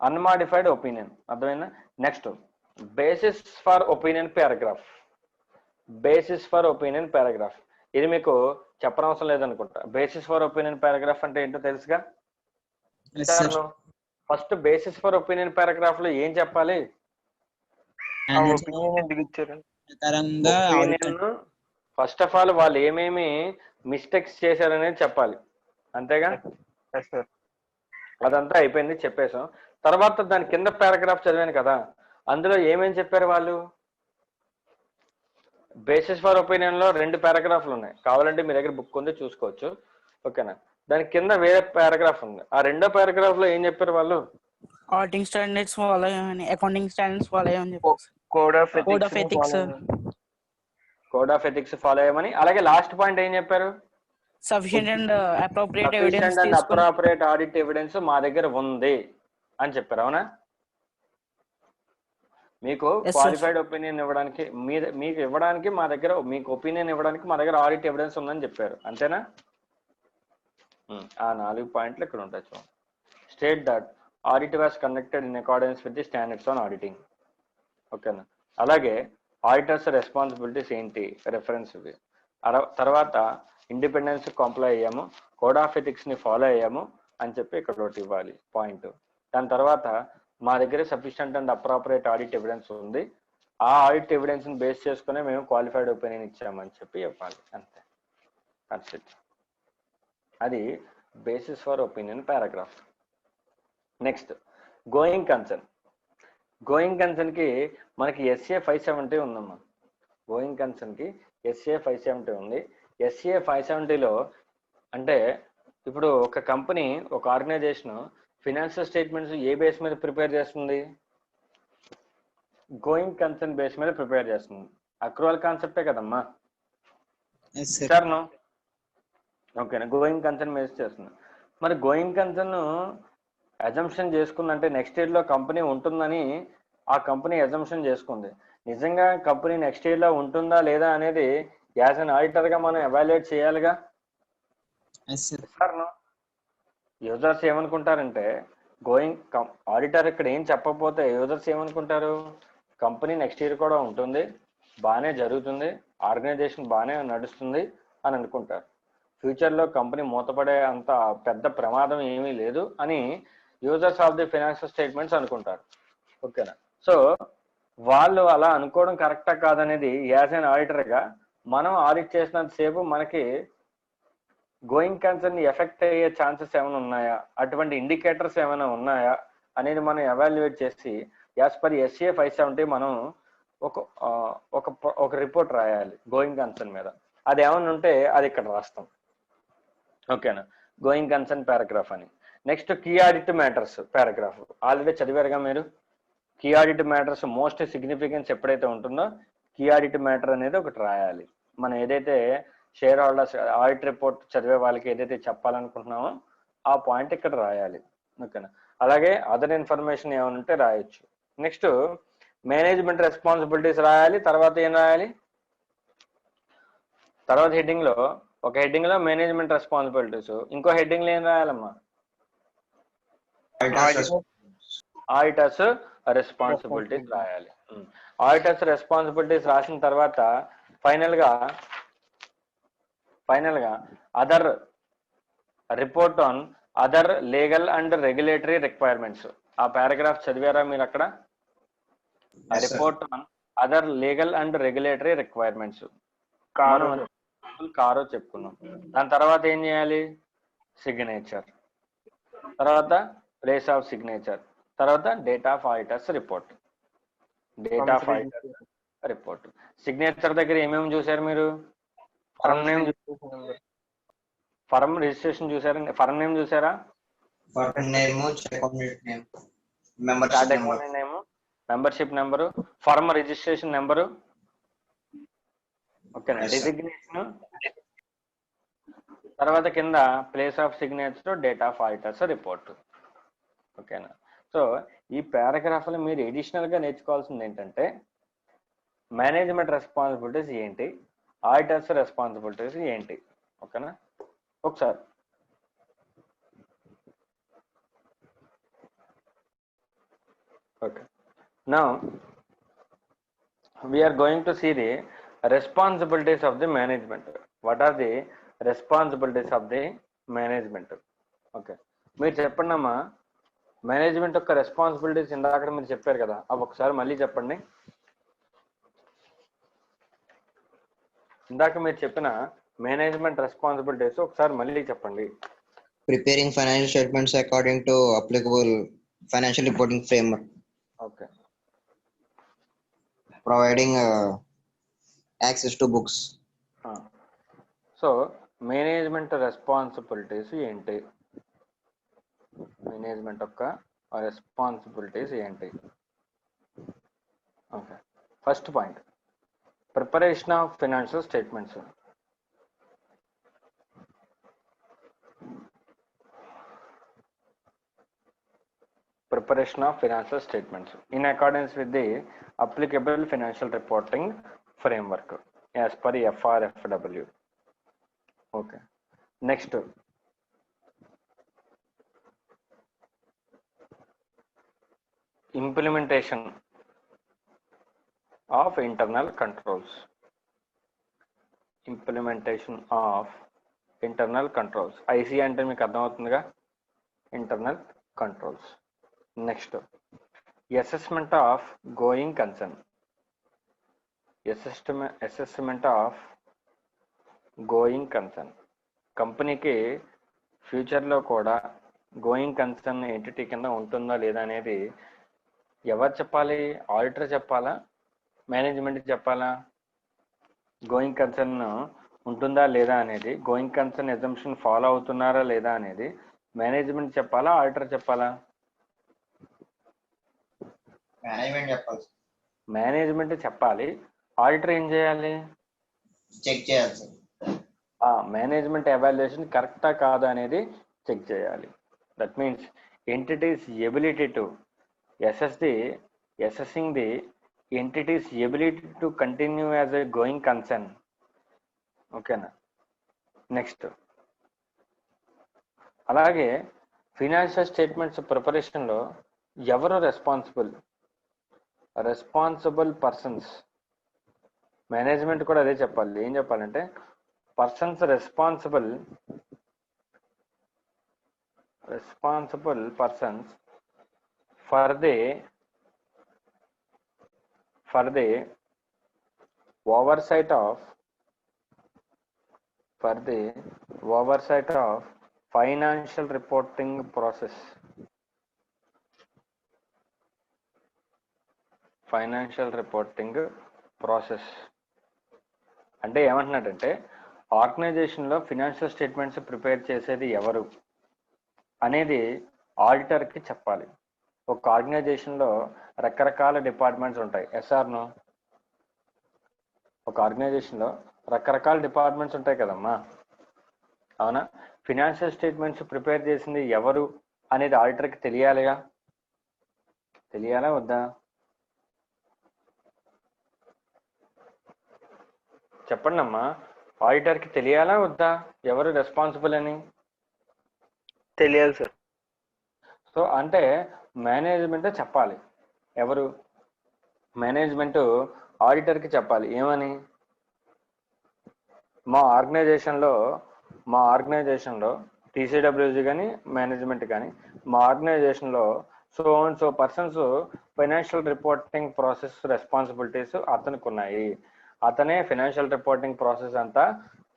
అన్మాడిఫైడ్ ఒపీనియన్ అర్థమైందా? Next basis for opinion paragraph. ఇది మీకు చెప్పనవసరం లేదనుకుంటా. బేసిస్ ఫర్ ఒపీనియన్ పారాగ్రాఫ్ అంటే ఏంటో తెలుసుగా? First basis for opinion paragraph లో ఏం చెప్పాలి? ఫస్ట్ ఆఫ్ ఆల్ వాళ్ళు ఏమేమి మిస్టేక్స్ చేశారనేది చెప్పాలి, అంతేగా? అదంతా అయిపోయింది, చెప్పేశాం. తర్వాత దాని కింద పారాగ్రాఫ్ చదివాను కదా, అందులో ఏమేమి చెప్పారు వాళ్ళు? బేసిస్ ఫర్ ఒపీనియన్ లో 2 పారాగ్రాఫ్లు ఉన్నాయి, కావాలంటే మీ దగ్గర బుక్ ఉంది చూసుకోవచ్చు. ఓకేనా? దాని కింద వేరే పారాగ్రాఫ్ ఉంది. ఆ రెండో పారాగ్రాఫ్ లో ఏం చెప్పారు వాళ్ళు? ఆడిటింగ్ స్టాండర్డ్స్ ఫాలో అయ్యని, అకౌంటింగ్ స్టాండర్డ్స్ ఫాలో అయ్యని చెప్పారు. కోడ్ ఆఫ్ ఎథిక్స్ ఫాలో అయ్యమని. అలాగే లాస్ట్ పాయింట్ ఏం చెప్పారు? Sufficient and appropriate audit evidence మా దగ్గర ఉంది అని చెప్పారు, అవునా? మీకు క్వాలిఫైడ్ ఒపీనియన్ ఇవ్వడానికి మీకు ఇవ్వడానికి మా దగ్గర, మీకు ఒపీనియన్ ఇవ్వడానికి మా దగ్గర ఆడిట్ ఎవిడెన్స్ ఉందని చెప్పారు, అంతేనా? ఆ 4 పాయింట్లు ఇక్కడ ఉంటాయి. చూడండి. State that audit was conducted in accordance with the standards on auditing. ఓకేనా? అలాగే ఆడిటర్స్ రెస్పాన్సిబిలిటీస్ ఏంటి, రెఫరెన్స్ ఇవి. తర్వాత ఇండిపెండెన్స్ కంప్లై అయ్యాము, కోడ్ ఆఫ్ ఎథిక్స్ ని ఫాలో అయ్యాము అని చెప్పి ఇక్కడ ఒకటి ఇవ్వాలి పాయింట్. దాని తర్వాత మా దగ్గర sufficient and appropriate audit evidence ఉంది, ఆ ఆడిట్ ఎవిడెన్స్ ని బేస్ చేసుకునే మేము క్వాలిఫైడ్ ఒపీనియన్ ఇచ్చామని చెప్పి ఇవ్వాలి, అంతే. అది basis for opinion paragraph. Next going concern. Going concern కి మనకి SA 570 ఉందమ్మా. గోయింగ్ కన్సర్న్ కి SA 570 ఉంది. SA 570లో అంటే ఇప్పుడు ఒక కంపెనీ, ఒక ఆర్గనైజేషన్ ఫినాన్షియల్ స్టేట్మెంట్స్ ఏ బేస్ మీద ప్రిపేర్ చేస్తుంది? గోయింగ్ కన్సర్న్ బేస్ మీద ప్రిపేర్ చేస్తుంది. అక్రూవల్ కాన్సెప్టే కదమ్మా. సార్ నో ఓకేనా, గోయింగ్ కన్సర్న్ బేస్ చేస్తుంది. మరి గోయింగ్ కన్సర్న్ అజంప్షన్ చేసుకుందంటే నెక్స్ట్ ఇయర్లో కంపెనీ ఉంటుందని ఆ కంపెనీ అజంప్షన్ చేసుకుంది. నిజంగా కంపెనీ నెక్స్ట్ ఇయర్లో ఉంటుందా లేదా అనేది యాజ్ అన్ ఆడిటర్గా మనం ఎవాల్యుయేట్ చేయాలిగా. సార్ నో యూజర్స్ ఏమనుకుంటారంటే గోయింగ్ ఆడిటర్ ఇక్కడ ఏం చెప్పకపోతే యూజర్స్ ఏమనుకుంటారు, కంపెనీ నెక్స్ట్ ఇయర్ కూడా ఉంటుంది, బాగానే జరుగుతుంది, ఆర్గనైజేషన్ బాగానే నడుస్తుంది అని అనుకుంటారు. ఫ్యూచర్లో కంపెనీ మూతపడే అంత పెద్ద ప్రమాదం ఏమీ లేదు అని users of the financial statements అనుకుంటారు. ఓకేనా. సో వాళ్ళు అలా అనుకోవడం కరెక్టా కాదనేది యాజ్ అన్ ఆడిటర్గా మనం ఆడిట్ చేసినంత సేపు మనకి గోయింగ్ కన్సర్న్ ఎఫెక్ట్ అయ్యే ఛాన్సెస్ ఏమైనా ఉన్నాయా, అటువంటి ఇండికేటర్స్ ఏమైనా ఉన్నాయా అనేది మనం ఎవాల్యుయేట్ చేసి యాజ్ పర్ SA 570 మనం ఒక రిపోర్ట్ రాయాలి గోయింగ్ కన్సర్న్ మీద. అది ఏమైనా ఉంటే అది ఇక్కడ రాస్తాం. ఓకేనా, గోయింగ్ కన్సర్న్ పారాగ్రాఫ్ అని. Next key audit matters paragraph already చదివారుగా మీరు. Key audit matters most significance ఎప్పుడైతే ఉంటుందో కీ ఆడిట్ మ్యాటర్ అనేది ఒకటి రాయాలి. మనం ఏదైతే షేర్ హోల్డర్స్ ఆడిట్ రిపోర్ట్ చదివే వాళ్ళకి ఏదైతే చెప్పాలనుకుంటున్నామో ఆ పాయింట్ ఇక్కడ రాయాలి. ఓకేనా. అలాగే అదర్ ఇన్ఫర్మేషన్ ఏమైనా ఉంటే రాయొచ్చు. నెక్స్ట్ మేనేజ్మెంట్ రెస్పాన్సిబిలిటీస్ రాయాలి. తర్వాత ఏం రాయాలి, తర్వాత హెడ్డింగ్ లో ఒక హెడ్డింగ్ లో మేనేజ్మెంట్ రెస్పాన్సిబిలిటీస్, ఇంకో హెడ్డింగ్ లో ఏం రాయాలమ్మా, ఆడిటర్స్ రెస్పాన్సిబిలిటీస్ రాయాలి. ఆడిటర్స్ రెస్పాన్సిబిలిటీస్ రాసిన తర్వాత ఫైనల్ గా other report on other legal and regulatory requirements. ఆ పారాగ్రాఫ్ చదివారా మీరు అక్కడ? Report on other legal and regulatory requirements CARO చెప్పుకున్నాం. దాని తర్వాత ఏం చేయాలి, సిగ్నేచర్, తర్వాత ప్లేస్ ఆఫ్ సిగ్నేచర్, తర్వాత date of auditors report. Date of auditors report. Signature దగ్గర ఏమేమి చూసారు మీరు? ఫర్మ్ నేమ్, ఫర్మ్ రిజిస్ట్రేషన్ చూసారా? ఫర్మ్ నేమ్ చూసారా? Membership number, firm registration number, ఓకేనా, డిజిగ్నేషన్, తర్వాత కింద place of signature, date of auditors report. ఓకేనా. సో ఈ పారాగ్రాఫ్లో మీరు ఎడిషనల్ గా నేర్చుకోవాల్సింది ఏంటంటే మేనేజ్మెంట్ రెస్పాన్సిబిలిటీస్ ఏంటి, ఆడిటర్స్ రెస్పాన్సిబిలిటీస్ ఏంటి. ఓకేనా. ఒకసారి okay, now we are going to see the responsibilities of the management. What are the responsibilities of the management? Okay, మీరు చెప్పండి అమ్మా, మేనేజ్మెంట్ యొక్క రెస్పాన్సిబిలిటీస్ ఇందాక మీరు చెప్పారు కదా, అవి ఒకసారి మళ్ళీ చెప్పండి. ఇందాక మీరు చెప్పిన మేనేజ్మెంట్ రెస్పాన్సిబిలిటీస్ ఒకసారి మళ్ళీ చెప్పండి. Preparing financial statements according to applicable financial reporting framework. Okay. Providing access to books. So management responsibilities ఏంటి, మేనేజ్మెంట్ యొక్క రెస్పాన్సిబిలిటీస్ ఏంటి? Okay, first point preparation of financial statements. Preparation of financial statements in accordance with the applicable financial reporting framework as per FRFW. Okay. Next, implementation of internal controls. Implementation of internal controls. IC అంటే మీకు అర్థమవుతుందిగా, internal controls. Next, assessment of going concern. Assessment of going concern. కంపెనీకి ఫ్యూచర్లో కూడా going concern entity కింద ఉంటుందా లేదా అనేది ఎవరు చెప్పాలి? ఆడిటర్ చెప్పాలా, మేనేజ్మెంట్ చెప్పాలా? గోయింగ్ కన్సర్న్ ఉంటుందా లేదా అనేది, గోయింగ్ కన్సర్న్ ఎజంప్షన్ ఫాలో అవుతున్నారా లేదా అనేది మేనేజ్మెంట్ చెప్పాలా, ఆడిటర్ చెప్పాలా? మేనేజ్మెంట్ చెప్పాలి, మేనేజ్మెంట్ చెప్పాలి. ఆడిటర్ ఏం చేయాలి? చెక్ చేయాలి సార్. మేనేజ్మెంట్ ఎవాల్యుయేషన్ కరెక్టా కాదా అనేది చెక్ చేయాలి. That means entity's ability to assessing the entity's ability to continue as a going concern. ఓకేనా? నెక్స్ట్ అలాగే ఫినాన్షియల్ స్టేట్మెంట్స్ ప్రిపరేషన్లో ఎవరు రెస్పాన్సిబుల్ పర్సన్స్. మేనేజ్మెంట్ కూడా అదే చెప్పాలి. ఏం చెప్పాలంటే persons responsible persons for the oversight of financial reporting process. అంటే ఏమంటున్నాడంటే ఆర్గనైజేషన్లో ఫినాన్షియల్ స్టేట్మెంట్స్ ప్రిపేర్ చేసేది ఎవరు అనేది ఆడిటర్కి చెప్పాలి. ఒక ఆర్గనైజేషన్లో రకరకాల డిపార్ట్మెంట్స్ ఉంటాయి. ఎస్ఆర్నో? ఒక ఆర్గనైజేషన్లో రకరకాల డిపార్ట్మెంట్స్ ఉంటాయి కదమ్మా, అవునా? ఫినాన్షియల్ స్టేట్మెంట్స్ ప్రిపేర్ చేసింది ఎవరు అనేది ఆడిటర్కి తెలియాలిగా. తెలియాలా వద్దా? చెప్పండి అమ్మా, ఆడిటర్కి తెలియాలా వద్దా ఎవరు రెస్పాన్సిబుల్ అని? తెలియాలి సార్. సో అంటే మేనేజ్మెంట్ చెప్పాలి. ఎవరు? మేనేజ్మెంట్ ఆడిటర్కి చెప్పాలి. ఏమని? మా ఆర్గనైజేషన్లో టీసీడబ్ల్యూజీ కానీ మేనేజ్మెంట్ కానీ మా ఆర్గనైజేషన్లో so persons financial reporting process responsibilities అతనికి ఉన్నాయి, అతనే ఫైనాన్షియల్ రిపోర్టింగ్ ప్రాసెస్ అంతా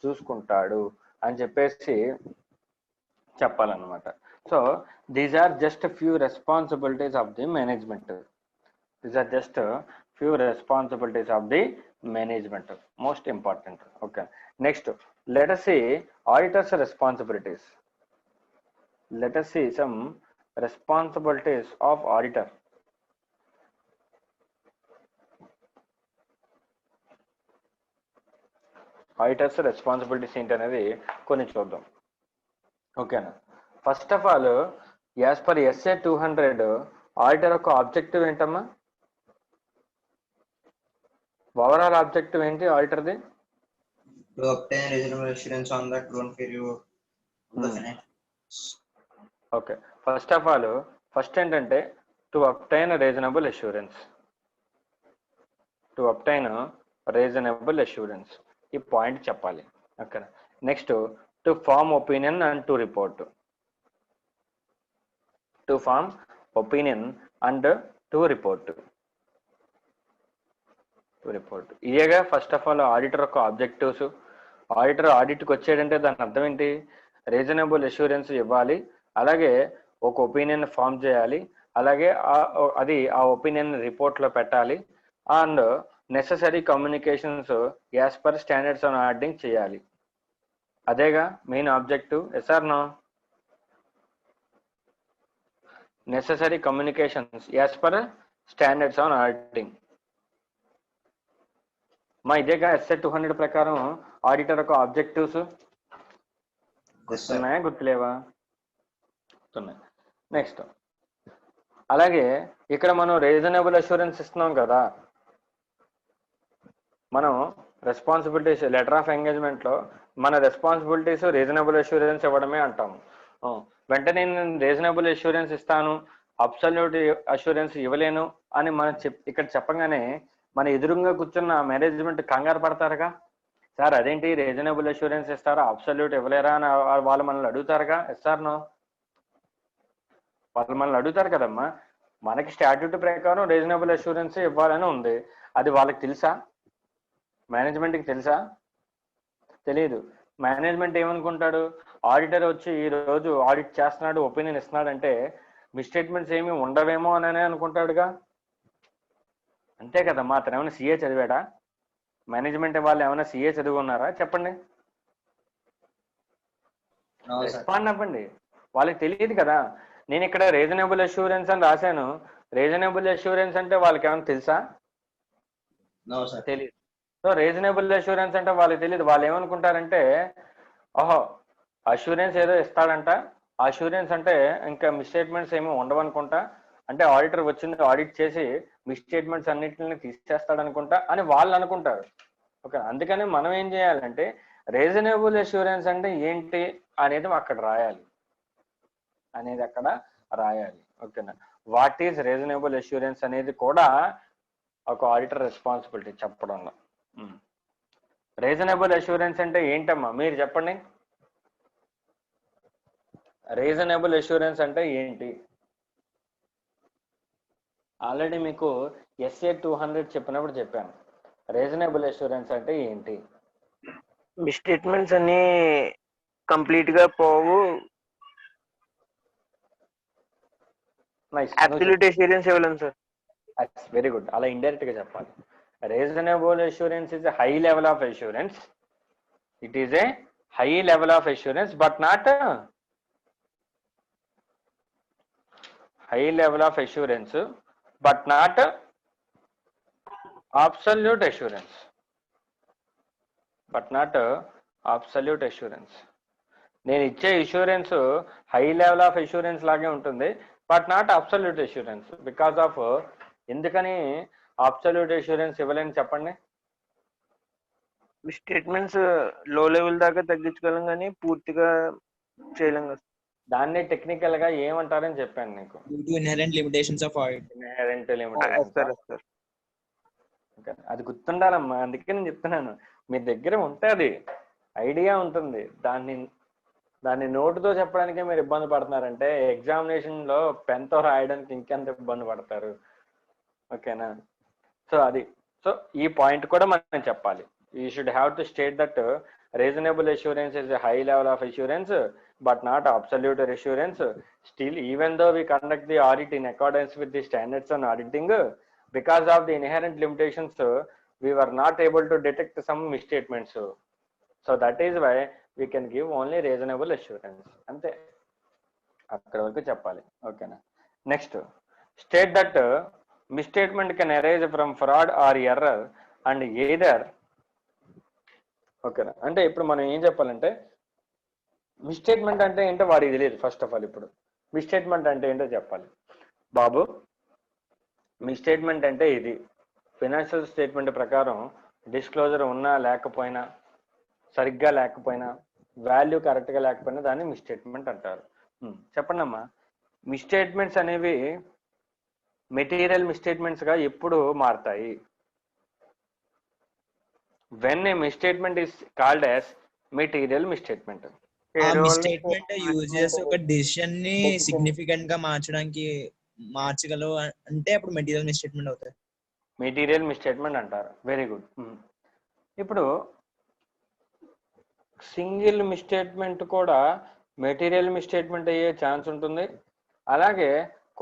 చూసుకుంటాడు అని చెప్పేసి చెప్పాలన్నమాట. So these are just few responsibilities of the management. Most important. Okay, next let us see auditors responsibilities. Let us see some responsibilities of auditor. Auditors responsibilities ఏంటి అనేది కొన్ని చూద్దాం. ఓకేనా? First of all, as per SA 200 auditor యొక్క objective ఏంటమ్మా? Overall objective ఏంటి ఆడిటర్ది? To obtain reasonable assurance on the true and fair view of the finance. Okay, first ఏంటంటే to obtain reasonable assurance. ఈ పాయింట్ చెప్పాలి. Okay, next to form opinion and to report. ఇదేగా first of all auditor యొక్క objectives. Auditor ఆడిట్కి వచ్చాడంటే దాని అర్థం ఏంటి? రీజనబుల్ అష్యూరెన్స్ ఇవ్వాలి, అలాగే ఒక ఒపీనియన్ ఫామ్ చేయాలి, అలాగే అది ఆ ఒపీనియన్ రిపోర్ట్లో పెట్టాలి, and necessary communications as per standards on auditing చేయాలి. అదేగా main objective. Yes or no? Necessary communications as per standards on auditing. మా ఇదేగా SA 200 ప్రకారం ఆడిటర్ యొక్క ఆబ్జెక్టివ్స్. గుర్తున్నాయా, గుర్తులేవా? గుర్తున్నాయి. నెక్స్ట్ అలాగే ఇక్కడ మనం రీజనబుల్ అష్యూరెన్స్ ఇస్తున్నాం కదా. మనం రెస్పాన్సిబిలిటీస్ లెటర్ ఆఫ్ ఎంగేజ్మెంట్లో మన రెస్పాన్సిబిలిటీస్ రీజనబుల్ అష్యూరెన్స్ ఇవ్వడమే అంటాము. వెంటనే నేను రీజనబుల్ అష్యూరెన్స్ ఇస్తాను, అబ్సల్యూట్ అష్యూరెన్స్ ఇవ్వలేను అని మనం ఇక్కడ చెప్పగానే మన ఎదురుగా కూర్చున్న మేనేజ్మెంట్ కంగారు పడతారుగా. సార్ అదేంటి రీజనబుల్ అష్యూరెన్స్ ఇస్తారా, అబ్సల్యూట్ ఇవ్వలేరా అని వాళ్ళు మనల్ని అడుగుతారుగా. Yes or no? వాళ్ళు మనల్ని అడుగుతారు కదమ్మా. మనకి స్టాట్యూట్ ప్రకారం రీజనబుల్ అష్యూరెన్స్ ఇవ్వాలని ఉంది. అది వాళ్ళకి తెలుసా? మేనేజ్మెంట్కి తెలుసా? తెలియదు. మేనేజ్మెంట్ ఏమనుకుంటాడు? ఆడిటర్ వచ్చి ఈ రోజు ఆడిట్ చేస్తున్నాడు, ఒపీనియన్ ఇస్తున్నాడు అంటే మిస్టేట్మెంట్స్ ఏమి ఉండవేమో అని అనుకుంటాడుగా. అంతే కదమ్మా. అతను ఏమైనా సిఏ చదివాడా? మేనేజ్మెంట్ వాళ్ళు ఏమైనా సిఏ చదివి ఉన్నారా? చెప్పండి, No, sir. రెస్పాండ్ అవ్వండి. వాళ్ళకి తెలియదు కదా. నేను ఇక్కడ రీజనబుల్ అష్యూరెన్స్ అని రాశాను. రీజనబుల్ అష్యూరెన్స్ అంటే వాళ్ళకి ఏమైనా తెలుసా? No, sir. తెలియదు. సో రీజనబుల్ అష్యూరెన్స్ అంటే వాళ్ళకి తెలియదు. వాళ్ళు ఏమనుకుంటారంటే, ఓహో అష్యూరెన్స్ ఏదో ఇస్తాడంట, అష్యూరెన్స్ అంటే ఇంకా మిస్స్టేట్మెంట్స్ ఏమీ ఉండవనుకుంటా, అంటే ఆడిటర్ వచ్చింది ఆడిట్ చేసి మిస్స్టేట్మెంట్స్ అన్నింటిని తీసేస్తాడనుకుంటా అని వాళ్ళు అనుకుంటారు. ఓకే, అందుకని మనం ఏం చేయాలంటే రీజనబుల్ అష్యూరెన్స్ అంటే ఏంటి అనేది అక్కడ రాయాలి, ఓకేనా. వాట్ ఈజ్ రీజనబుల్ అష్యూరెన్స్ అనేది కూడా ఒక ఆడిటర్ రెస్పాన్సిబిలిటీ చెప్పడంలో. రీజనబుల్ అష్యూరెన్స్ అంటే ఏంటమ్మా మీరు చెప్పండి. రీజనబుల్ అష్యూరెన్స్ అంటే ఏంటి? ఆల్రెడీ మీకు SA 200 చెప్పినప్పుడు చెప్పాను. రీజనబుల్ అష్యూరెన్స్ అంటే ఏంటి? మిస్టేట్మెంట్స్ అన్ని కంప్లీట్ గా పోవు, అబ్సల్యూట్ అష్యూరెన్స్ ఇవ్వలేము సార్. Very good. అలా ఇండైరెక్ట్ గా చెప్పాలి. Reasonable assurance is a high level of assurance. It is a high level of assurance but not high level of assurance but not absolute assurance. నేను ఇచ్చే assurance high level of assurance లాగే ఉంటుంది but not absolute assurance. Because of ఎందుకని absolute assurance ఇవ్వలేని చెప్పండి. మిస్టేట్మెంట్స్ లో level దాకా తగ్గించగలం కానీ పూర్తిగా చేయలేం కదా. దాన్ని టెక్నికల్ గా ఏమంటారని చెప్పాను నీకు. inherent limitations of audit. Inherent limitations. అది గుర్తుండాలమ్మా. అందుకే నేను చెప్తున్నాను, మీ దగ్గర ఉంటుంది, ఐడియా ఉంటుంది. దాన్ని నోటుతో చెప్పడానికే మీరు ఇబ్బంది పడుతున్నారంటే ఎగ్జామినేషన్ లో పెన్తో రాయడానికి ఇంకెంత ఇబ్బంది పడతారు. ఓకేనా. సో ఈ పాయింట్ కూడా మనం చెప్పాలి. You should have to state that reasonable assurance is a high level of assurance but not absolute assurance. Still, even though we conduct the audit in accordance with the standards on auditing, because of the inherent limitations, we were not able to detect some misstatements. So that is why we can give only reasonable assurance. Ante akkada varaku cheppali. Okay na. Next, state that misstatement can arise from fraud or error and either. Okay na. Ante ippudu మనం ఏం చెప్పాలంటే misstatement అంటే ఏంటో వాడికి తెలియదు. First of all ఇప్పుడు misstatement అంటే ఏంటో చెప్పాలి. బాబు మిస్టేట్మెంట్ అంటే ఇది, ఫైనాన్షియల్ స్టేట్మెంట్ ప్రకారం డిస్క్లోజర్ ఉన్నా లేకపోయినా, సరిగ్గా లేకపోయినా, వాల్యూ కరెక్ట్గా లేకపోయినా దాన్ని మిస్టేట్మెంట్ అంటారు. చెప్పండి అమ్మా. మిస్టేట్మెంట్స్ అనేవి మెటీరియల్ మిస్టేట్మెంట్స్గా ఎప్పుడు మారుతాయి? When a misstatement is called as material misstatement. Misstatement uses ఒక డిసిషన్ ని సిగ్నిఫికెంట్ గా మార్చగలవు అంటే అప్పుడు మెటీరియల్ మిస్టేట్మెంట్ అవుతాయి. మెటీరియల్ మిస్టేట్మెంట్ అంటారు. Very good. ఇప్పుడు సింగిల్ మిస్టేట్మెంట్ కూడా మెటీరియల్ మిస్టేట్మెంట్ అయ్యే ఛాన్స్ ఉంటుంది. అలాగే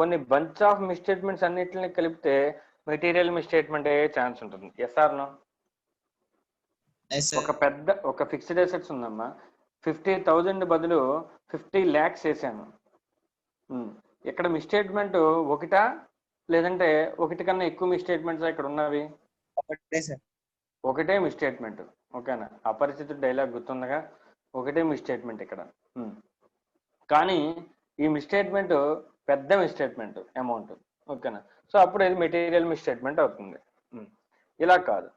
కొన్ని బంచ్ ఆఫ్ మిస్టేట్మెంట్స్ అన్నిటిని కలిపితే మెటీరియల్ మిస్టేట్మెంట్ అయ్యే ఛాన్స్ ఉంటుంది. Yes or no? ఒక ఫిక్స్డ్ అసెట్స్ ఉందమ్మా, 50,000 బదులు 50 lakhs వేసాను. ఇక్కడ మిస్టేట్మెంట్ ఒకటా లేదంటే ఒకటి కన్నా ఎక్కువ మిస్టేట్మెంట్స్ ఇక్కడ ఉన్నవి? ఒకటే మిస్టేట్మెంట్. ఓకేనా. అపరిచిత డైలాగ్ గుర్తుండగా, ఒకటే మిస్టేట్మెంట్ ఇక్కడ. కానీ ఈ మిస్టేట్మెంట్ పెద్ద మిస్టేట్మెంట్ అమౌంట్. ఓకేనా. సో అప్పుడు ఇది మెటీరియల్ మిస్టేట్మెంట్ అవుతుంది. ఇలా కాదు,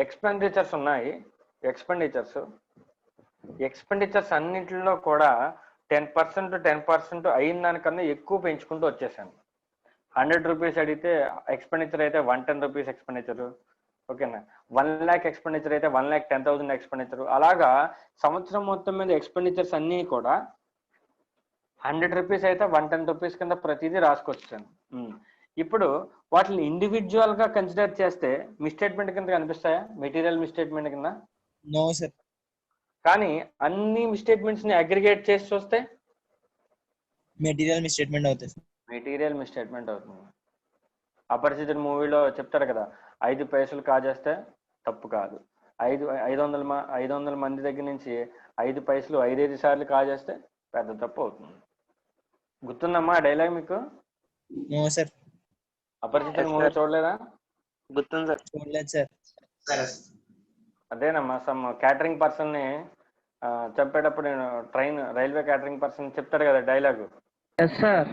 ఎక్స్పెండిచర్స్ ఉన్నాయి. ఎక్స్పెండిచర్స్ అన్నింటిలో కూడా 10% అయిన దానికన్నా ఎక్కువ పెంచుకుంటూ వచ్చేసాను. 100 రూపీస్ అడిగితే ఎక్స్పెండిచర్ అయితే 110 రూపీస్ ఎక్స్పెండిచరు. ఓకేనా. 1 lakh ఎక్స్పెండిచర్ అయితే 1,10,000 ఎక్స్పెండిచరు. అలాగా సంవత్సరం మొత్తం మీద ఎక్స్పెండిచర్స్ అన్నీ కూడా 100 రూపీస్ అయితే 110 రూపీస్ కింద ప్రతిదీ రాసుకొచ్చాను. ఇప్పుడు వాటిని ఇండివిజువల్ గా కన్సిడర్ చేస్తే మిస్టేట్మెంట్ కింద కనిపిస్తాయా? మెటీరియల్ మిస్టేట్మెంట్ కింద? No sir. కానీ అన్ని మిస్టేట్మెంట్స్ ని అగ్రిగేట్ చేసి చూస్తే మెటీరియల్ మిస్టేట్మెంట్ అవుతుంది. మెటీరియల్ మిస్టేట్మెంట్ అవుతుంది. అపరిచితుడు మూవీలో చెప్తాడు కదా, 5 పైసలు కాజేస్తే తప్పు కాదు, 500 మంది దగ్గర నుంచి 5 పైసలు 5 సార్లు కాజేస్తే పెద్ద తప్పు అవుతుంది. గుర్తుందమ్మా ఆ డైలాగ్ మీకు? నో సార్, అపరిచితుడు Yes, మూవీ sir. చూడలేదా? గుర్తుంది సార్. చూడలేదు సార్. సరే అదేనమ్మా, సమ్ క్యాటరింగ్ పర్సన్ ని చంపేటప్పుడు రైల్వే క్యాటరింగ్ పర్సన్ చెప్తాడు కదా డైలాగు. Yes sir.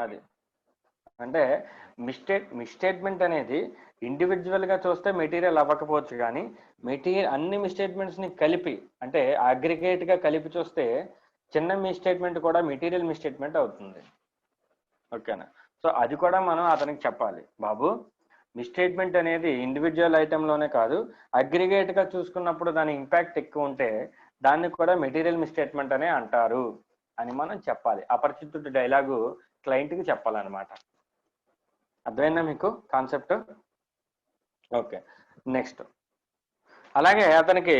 అది అంటే మిస్టేట్మెంట్ అనేది ఇండివిజువల్ గా చూస్తే మెటీరియల్ అవ్వకపోవచ్చు, కానీ అన్ని మిస్టేట్మెంట్స్ ని కలిపి అంటే అగ్రిగేట్ గా కలిపి చూస్తే చిన్న మిస్టేట్మెంట్ కూడా మెటీరియల్ మిస్టేట్మెంట్ అవుతుంది. ఓకేనా? సో అది కూడా మనం అతనికి చెప్పాలి, బాబు మిస్టేట్మెంట్ అనేది ఇండివిజువల్ ఐటెంలోనే కాదు, అగ్రిగేట్ గా చూసుకున్నప్పుడు దాని ఇంపాక్ట్ ఎక్కువ ఉంటే దాన్ని కూడా మెటీరియల్ మిస్టేట్మెంట్ అనే అంటారు అని మనం చెప్పాలి. అపరిచితుడి డైలాగు క్లయింట్కి చెప్పాలన్నమాట. అర్థమైందా మీకు కాన్సెప్ట్? ఓకే, నెక్స్ట్ అలాగే అతనికి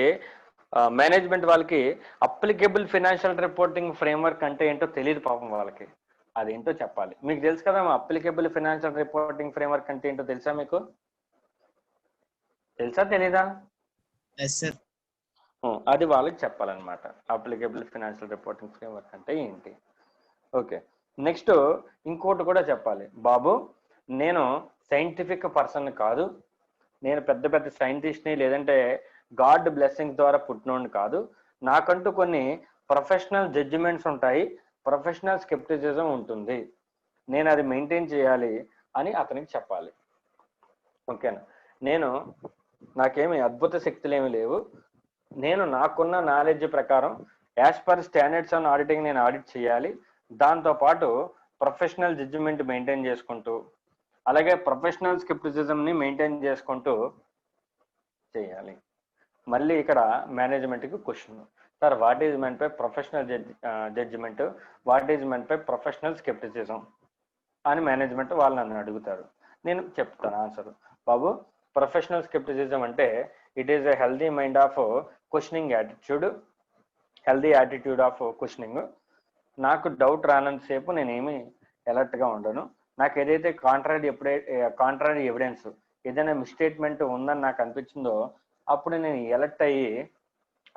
మేనేజ్మెంట్ వాళ్ళకి అప్లికేబుల్ ఫైనాన్షియల్ రిపోర్టింగ్ ఫ్రేమ్వర్క్ అంటే ఏంటో తెలియదు పాపం వాళ్ళకి, అదేంటో చెప్పాలి. మీకు తెలుసు కదా అప్లికేబుల్ ఫైనాన్షియల్ రిపోర్టింగ్ ఫ్రేమ్వర్క్ అంటే ఏంటో తెలుసా మీకు? తెలుసా తెలీదా? Yes sir. అది వాళ్ళకి చెప్పాలన్నమాట, అప్లికేబుల్ ఫైనాన్షియల్ రిపోర్టింగ్ ఫ్రేమ్వర్క్ అంటే ఏంటి. ఓకే, నెక్స్ట్ ఇంకోటి కూడా చెప్పాలి, బాబు నేను సైంటిఫిక్ పర్సన్ కాదు, నేను పెద్ద పెద్ద సైంటిస్ట్ని లేదంటే గాడ్ బ్లెస్సింగ్ ద్వారా పుట్టినోడిని కాదు, నాకంటూ కొన్ని ప్రొఫెషనల్ జడ్జిమెంట్స్ ఉంటాయి, ప్రొఫెషనల్ స్కెప్టిసిజం ఉంటుంది, నేను అది మెయింటైన్ చేయాలి అని అతనికి చెప్పాలి. ఓకేనా? నాకేమి అద్భుత శక్తులు ఏమి లేవు, నేను నాకున్న నాలెడ్జ్ ప్రకారం as per standards on auditing నేను ఆడిట్ చేయాలి, దాంతోపాటు ప్రొఫెషనల్ జడ్జిమెంట్ మెయింటైన్ చేసుకుంటూ అలాగే ప్రొఫెషనల్ స్కెప్టిసిజంని మెయింటైన్ చేసుకుంటూ చేయాలి. మళ్ళీ ఇక్కడ మేనేజ్మెంట్కి question, sir what is meant by professional judgement, what is meant by professional scepticism అని మేనేజ్మెంట్ వాళ్ళు నన్ను అడుగుతారు. నేను చెప్తాను ఆన్సర్, బాబు ప్రొఫెషనల్ స్కెప్టిసిజం అంటే it is a healthy mind of questioning attitude, healthy attitude of questioning. నాకు డౌట్ రానంతసేపు నేనేమి అలర్ట్గా ఉండను, నాకు ఏదైతే కాంట్రారీ ఎవిడెన్స్ ఏదైనా మిస్టేట్మెంట్ ఉందని నాకు అనిపించిందో అప్పుడు నేను అలర్ట్ అయ్యి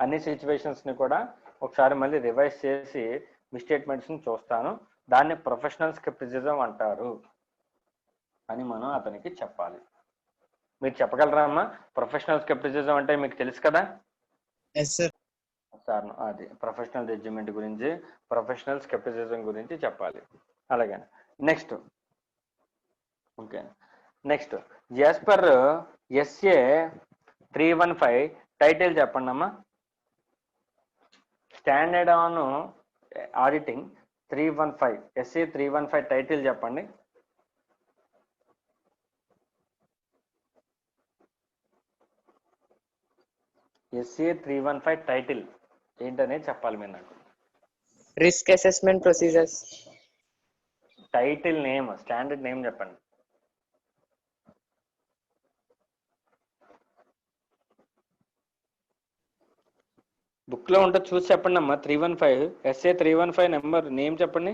అన్ని సిచ్యువేషన్స్ని కూడా ఒకసారి మళ్ళీ రివైజ్ చేసి మిస్టేట్మెంట్స్ని చూస్తాను, దాన్ని ప్రొఫెషనల్ స్కెప్టిసిజం అంటారు అని మనం అతనికి చెప్పాలి. మీరు చెప్పగలరా అమ్మా ప్రొఫెషనల్ స్కెప్టిసిజం అంటే? మీకు తెలుసు కదా ఎస్ సార్. సార్ అది ప్రొఫెషనల్ జడ్జిమెంట్ గురించి ప్రొఫెషనల్ స్కెప్టిసిజం గురించి చెప్పాలి. అలాగే next okay, next as per SA 315 title చెప్పండి అమ్మా. Standard on auditing 315 SA 315 title చెప్పండి. SA 315 టైటిల్ ఏంటనే చెప్పాలి మీరు నాకు. Risk assessment procedures. Title name, standard name చెప్పండి. బుక్ లో ఉంటే చూసి చెప్పండి అమ్మా. 315 SA 315 నెంబర్ నేమ్ చెప్పండి.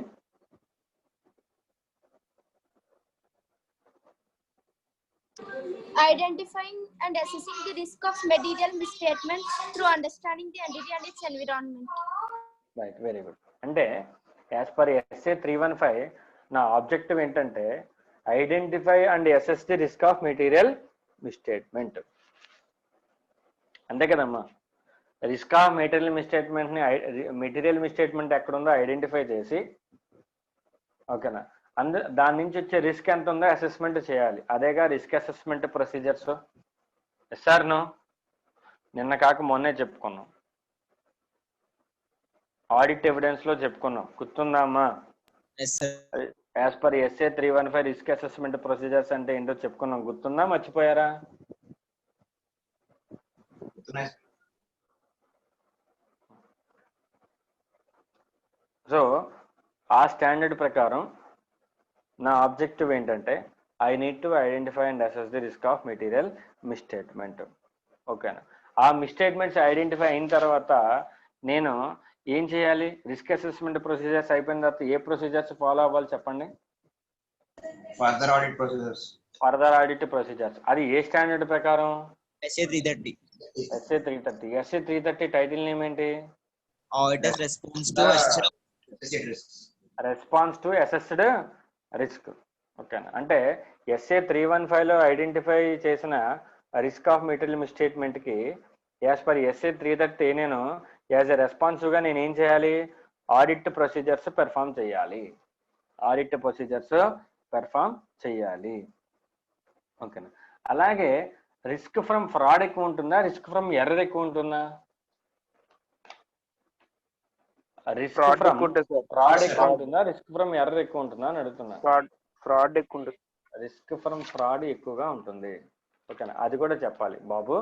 Identifying and assessing the risk of material misstatements through understanding the entity and its environment. Right, very good. అంటే యాజ్ పర్ SA 315 నా objective ఏంటంటే identify and assess the risk of material misstatement. అంతే కదమ్మా, risk of material misstatement ఎక్కడుందో identify చేసి, ఓకేనా, దాని నుంచి వచ్చే రిస్క్ ఎంత ఉందో అసెస్మెంట్ చేయాలి. అదేగా risk assessment procedures. Sir no నిన్న కాక మొన్నే చెప్పుకున్నాం, ఆడిట్ ఎవిడెన్స్ లో చెప్పుకున్నాం, గుర్తుందా అమ్మా? As per SA 315 risk assessment procedures అంటే ఏంటో చెప్పుకున్నాం, గుర్తుందా మర్చిపోయారా? సో ఆ స్టాండర్డ్ ప్రకారం నా ఆబ్జెక్టివ్ ఏంటంటే I need to identify and assess the risk of material misstatement. ఓకేనా? ఆ మిస్టేట్మెంట్స్ ఐడెంటిఫై అయిన తర్వాత నేను ఏం చేయాలి? రిస్క్ అసెస్మెంట్ ప్రొసీజర్స్ అయిపోయిన తర్వాత ఏ ప్రొసీజర్స్ ఫాలో అవ్వాలి చెప్పండి. Further audit procedures. Further audit procedures. అది ఏ స్టాండర్డ్ ప్రకారం? SA 330. SA 330. SA 330 title name ఏంటి? Auditor's response to Associate risks. Response to assessed risk. ఓకేనా? అంటే SA 315 లో ఐడెంటిఫై చేసిన రిస్క్ ఆఫ్ మెటీరియల్ మిస్స్టేట్మెంట్ కి యాజ్ పర్ SA 330 నేను యాజ్ ఎ రెస్పాన్సివ్గా నేను ఏం చేయాలి? ఆడిట్ ప్రొసీజర్స్ పెర్ఫామ్ చేయాలి. ఆడిట్ ప్రొసీజర్స్ పెర్ఫామ్ చేయాలి. ఓకేనా? అలాగే రిస్క్ ఫ్రమ్ ఫ్రాడ్ ఎక్కువ ఉంటుందా, రిస్క్ ఫ్రమ్ ఎర్రర్ ఎక్కువ ఉంటుందా? రిస్క్ ఫ్రమ్ ఫ్రాడ్ ఎక్కువ ఉంటుందా, రిస్క్ ఫ్రమ్ ఎర్రర్ ఎక్కువ ఉంటుందా అని అడుగుతున్నా. ఫ్రాడ్ ఎక్కువ ఉంటుంది. రిస్క్ ఫ్రమ్ ఫ్రాడ్ ఎక్కువగా ఉంటుంది. ఓకేనా? అది కూడా చెప్పాలి బాబు.